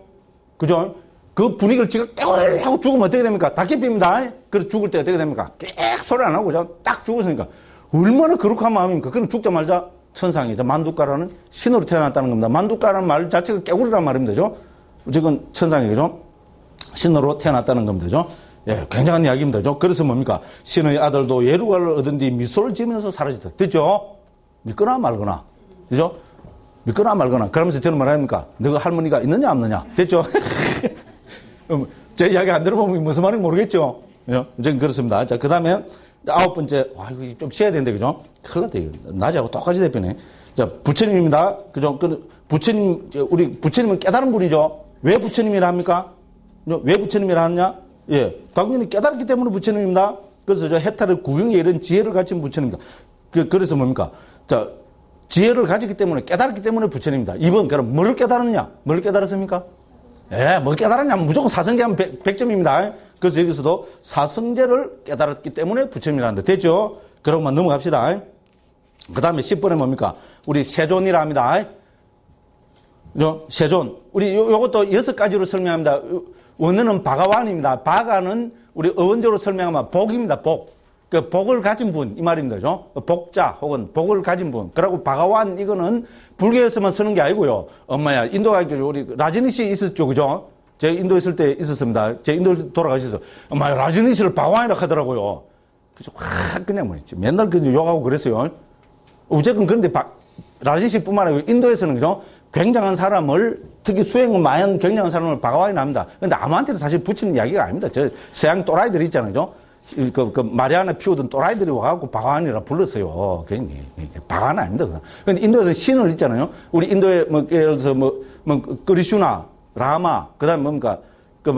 그죠? 그 분위기를 지가 깨울 하고 죽으면 어떻게 됩니까? 닭kép입니다. 그래서 죽을 때 어떻게 됩니까? 깨 소리 안 하고 딱 죽었으니까 얼마나 거룩한 마음입니까? 그럼 죽자마자 천상이죠. 만두가라는 신으로 태어났다는 겁니다. 만두가라는 말 자체가 깨구리란 말입니다. 그죠? 지금 천상이죠. 신으로 태어났다는 겁니다. 그죠? 예, 굉장한 이야기입니다. 그죠? 그래서 뭡니까? 신의 아들도 예루갈을 얻은 뒤 미소를 지으면서 사라지다. 됐죠? 믿거나 말거나. 그죠? 믿거나 말거나. 그러면서 저는 말합니까? 너가 할머니가 있느냐, 없느냐? 됐죠? 제 이야기 안 들어보면 무슨 말인지 모르겠죠? 저는 그렇습니다. 자, 그 다음에 9번째, 와, 이거 좀 쉬어야 되는데, 그죠? 큰일 났다, 이거. 낮하고 똑같이 대표네. 자, 부처님입니다. 그죠? 부처님, 우리 부처님은 깨달은 분이죠? 왜 부처님이라 합니까? 왜 부처님이라 하느냐? 예. 당연히 깨달았기 때문에 부처님입니다. 그래서 저 해탈의 구경에 이런 지혜를 가진 부처님입니다. 그래서 뭡니까? 자, 지혜를 가졌기 때문에, 깨달았기 때문에 부처님입니다. 이번, 그럼 뭐를 깨달았느냐? 뭐를 깨달았습니까? 예, 뭐 깨달았냐? 무조건 사성제하면 100점입니다. 그래서 여기서도 사성제를 깨달았기 때문에 부처님이라는데, 됐죠? 그러면 넘어갑시다. 그 다음에 10번에 뭡니까? 우리 세존이라 합니다. 세존. 우리 요것도 6가지로 설명합니다. 원어는 바가완입니다. 바가는 우리 어원적으로 설명하면 복입니다. 복. 그 복을 가진 분, 이 말입니다. 그죠? 복자 혹은 복을 가진 분. 그리고 바가완 이거는 불교에서만 쓰는 게 아니고요. 엄마야, 인도가 우리 라지니시 있었죠. 그죠? 제가 인도 있을 때 있었습니다. 제 인도 돌아가셔서 엄마야, 라지니시를 바가완이라고 하더라고요. 그래서 확 그냥 뭐였지. 맨날 그 욕하고 그랬어요. 어쨌든 그런데 라지니시뿐만 아니고 인도에서는 그죠? 굉장한 사람을, 특히 수행을 많이 한 굉장한 사람을 바가완이 납니다. 근데 아무한테는 사실 붙이는 이야기가 아닙니다. 저 서양 또라이들 있잖아요. 그죠? 마리아나 피우던 또라이들이 와갖고 바가완이라 불렀어요. 괜히. 바가완 아닙니다. 근데 인도에서 신을 있잖아요. 우리 인도에 예를 들어서 크리슈나, 라마, 그 다음에 뭡니까?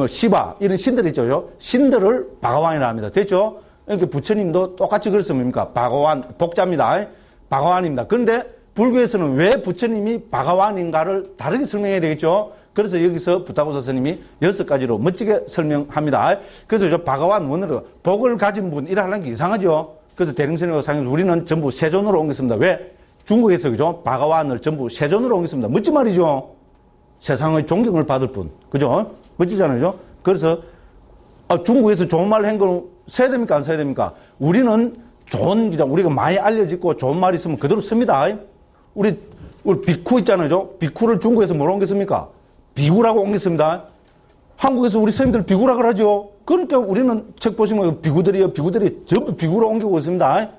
시바, 이런 신들 있죠. 그죠? 신들을 바가완이라 합니다. 됐죠? 그러니까 부처님도 똑같이 그래서 뭡니까? 바가완, 복자입니다. 바가완입니다. 근데 불교에서는 왜 부처님이 바가완인가를 다르게 설명해야 되겠죠? 그래서 여기서 부타고사 스님이 6가지로 멋지게 설명합니다. 그래서 저 바가완 원어로 복을 가진 분, 이라 하는 게 이상하죠? 그래서 대림스님하고 상해서 우리는 전부 세존으로 옮겼습니다. 왜? 중국에서 그죠? 바가완을 전부 세존으로 옮겼습니다. 멋지 말이죠? 세상의 존경을 받을 분. 그죠? 멋지잖아요. 그죠? 그래서, 중국에서 좋은 말을 한 걸 써야 됩니까? 안 써야 됩니까? 우리는 우리가 많이 알려지고 좋은 말이 있으면 그대로 씁니다. 우리 비쿠 있잖아요. 비쿠를 중국에서 뭐로 옮겼습니까? 비구라고 옮겼습니다. 한국에서 우리 스님들 비구라 그러죠. 그러니까 우리는 책 보시면 비구들이 전부 비구로 옮기고 있습니다.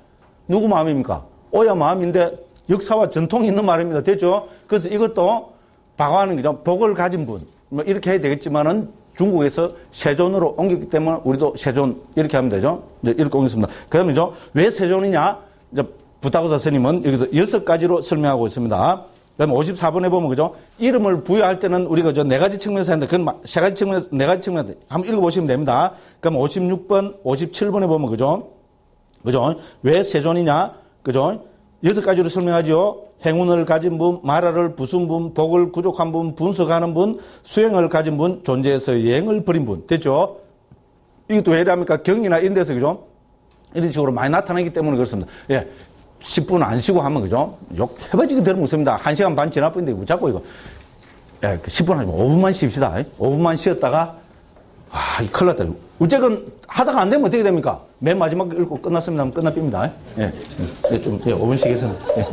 누구 마음입니까? 오야 마음인데 역사와 전통이 있는 말입니다. 됐죠? 그래서 이것도 바가완은 그냥 복을 가진 분. 뭐 이렇게 해야 되겠지만은 중국에서 세존으로 옮겼기 때문에 우리도 세존 이렇게 하면 되죠. 이제 이렇게 옮겼습니다. 그 다음에 왜 세존이냐? 이제 부타고사 스님은 여기서 6가지로 설명하고 있습니다. 그 다음에 54번에 보면, 그죠? 이름을 부여할 때는 우리가 저 4가지 측면에서 하는데, 그건 3가지 측면에서, 4가지 측면에서 한번 읽어보시면 됩니다. 그럼 56번, 57번에 보면, 그죠? 그죠? 왜 세존이냐? 그죠? 6가지로 설명하죠. 행운을 가진 분, 마라를 부순 분, 복을 구족한 분, 분석하는 분, 수행을 가진 분, 존재에서 예행을 버린 분. 됐죠? 이것도 왜 이랍니까? 경이나 이런 데서, 그죠? 이런 식으로 많이 나타나기 때문에 그렇습니다. 예. 10분 안 쉬고 하면, 그죠? 욕 해봐지게 들으면 웃습니다. 1시간 반 지나버린데, 왜 자꾸 이거. 예, 10분 하지 마. 5분만 쉽시다. 5분만 쉬었다가, 큰일 났다. 어쨌건 하다가 안 되면 어떻게 됩니까? 맨 마지막 읽고 끝났습니다 하면 끝납니다. 예. 5분씩 해서는. 예.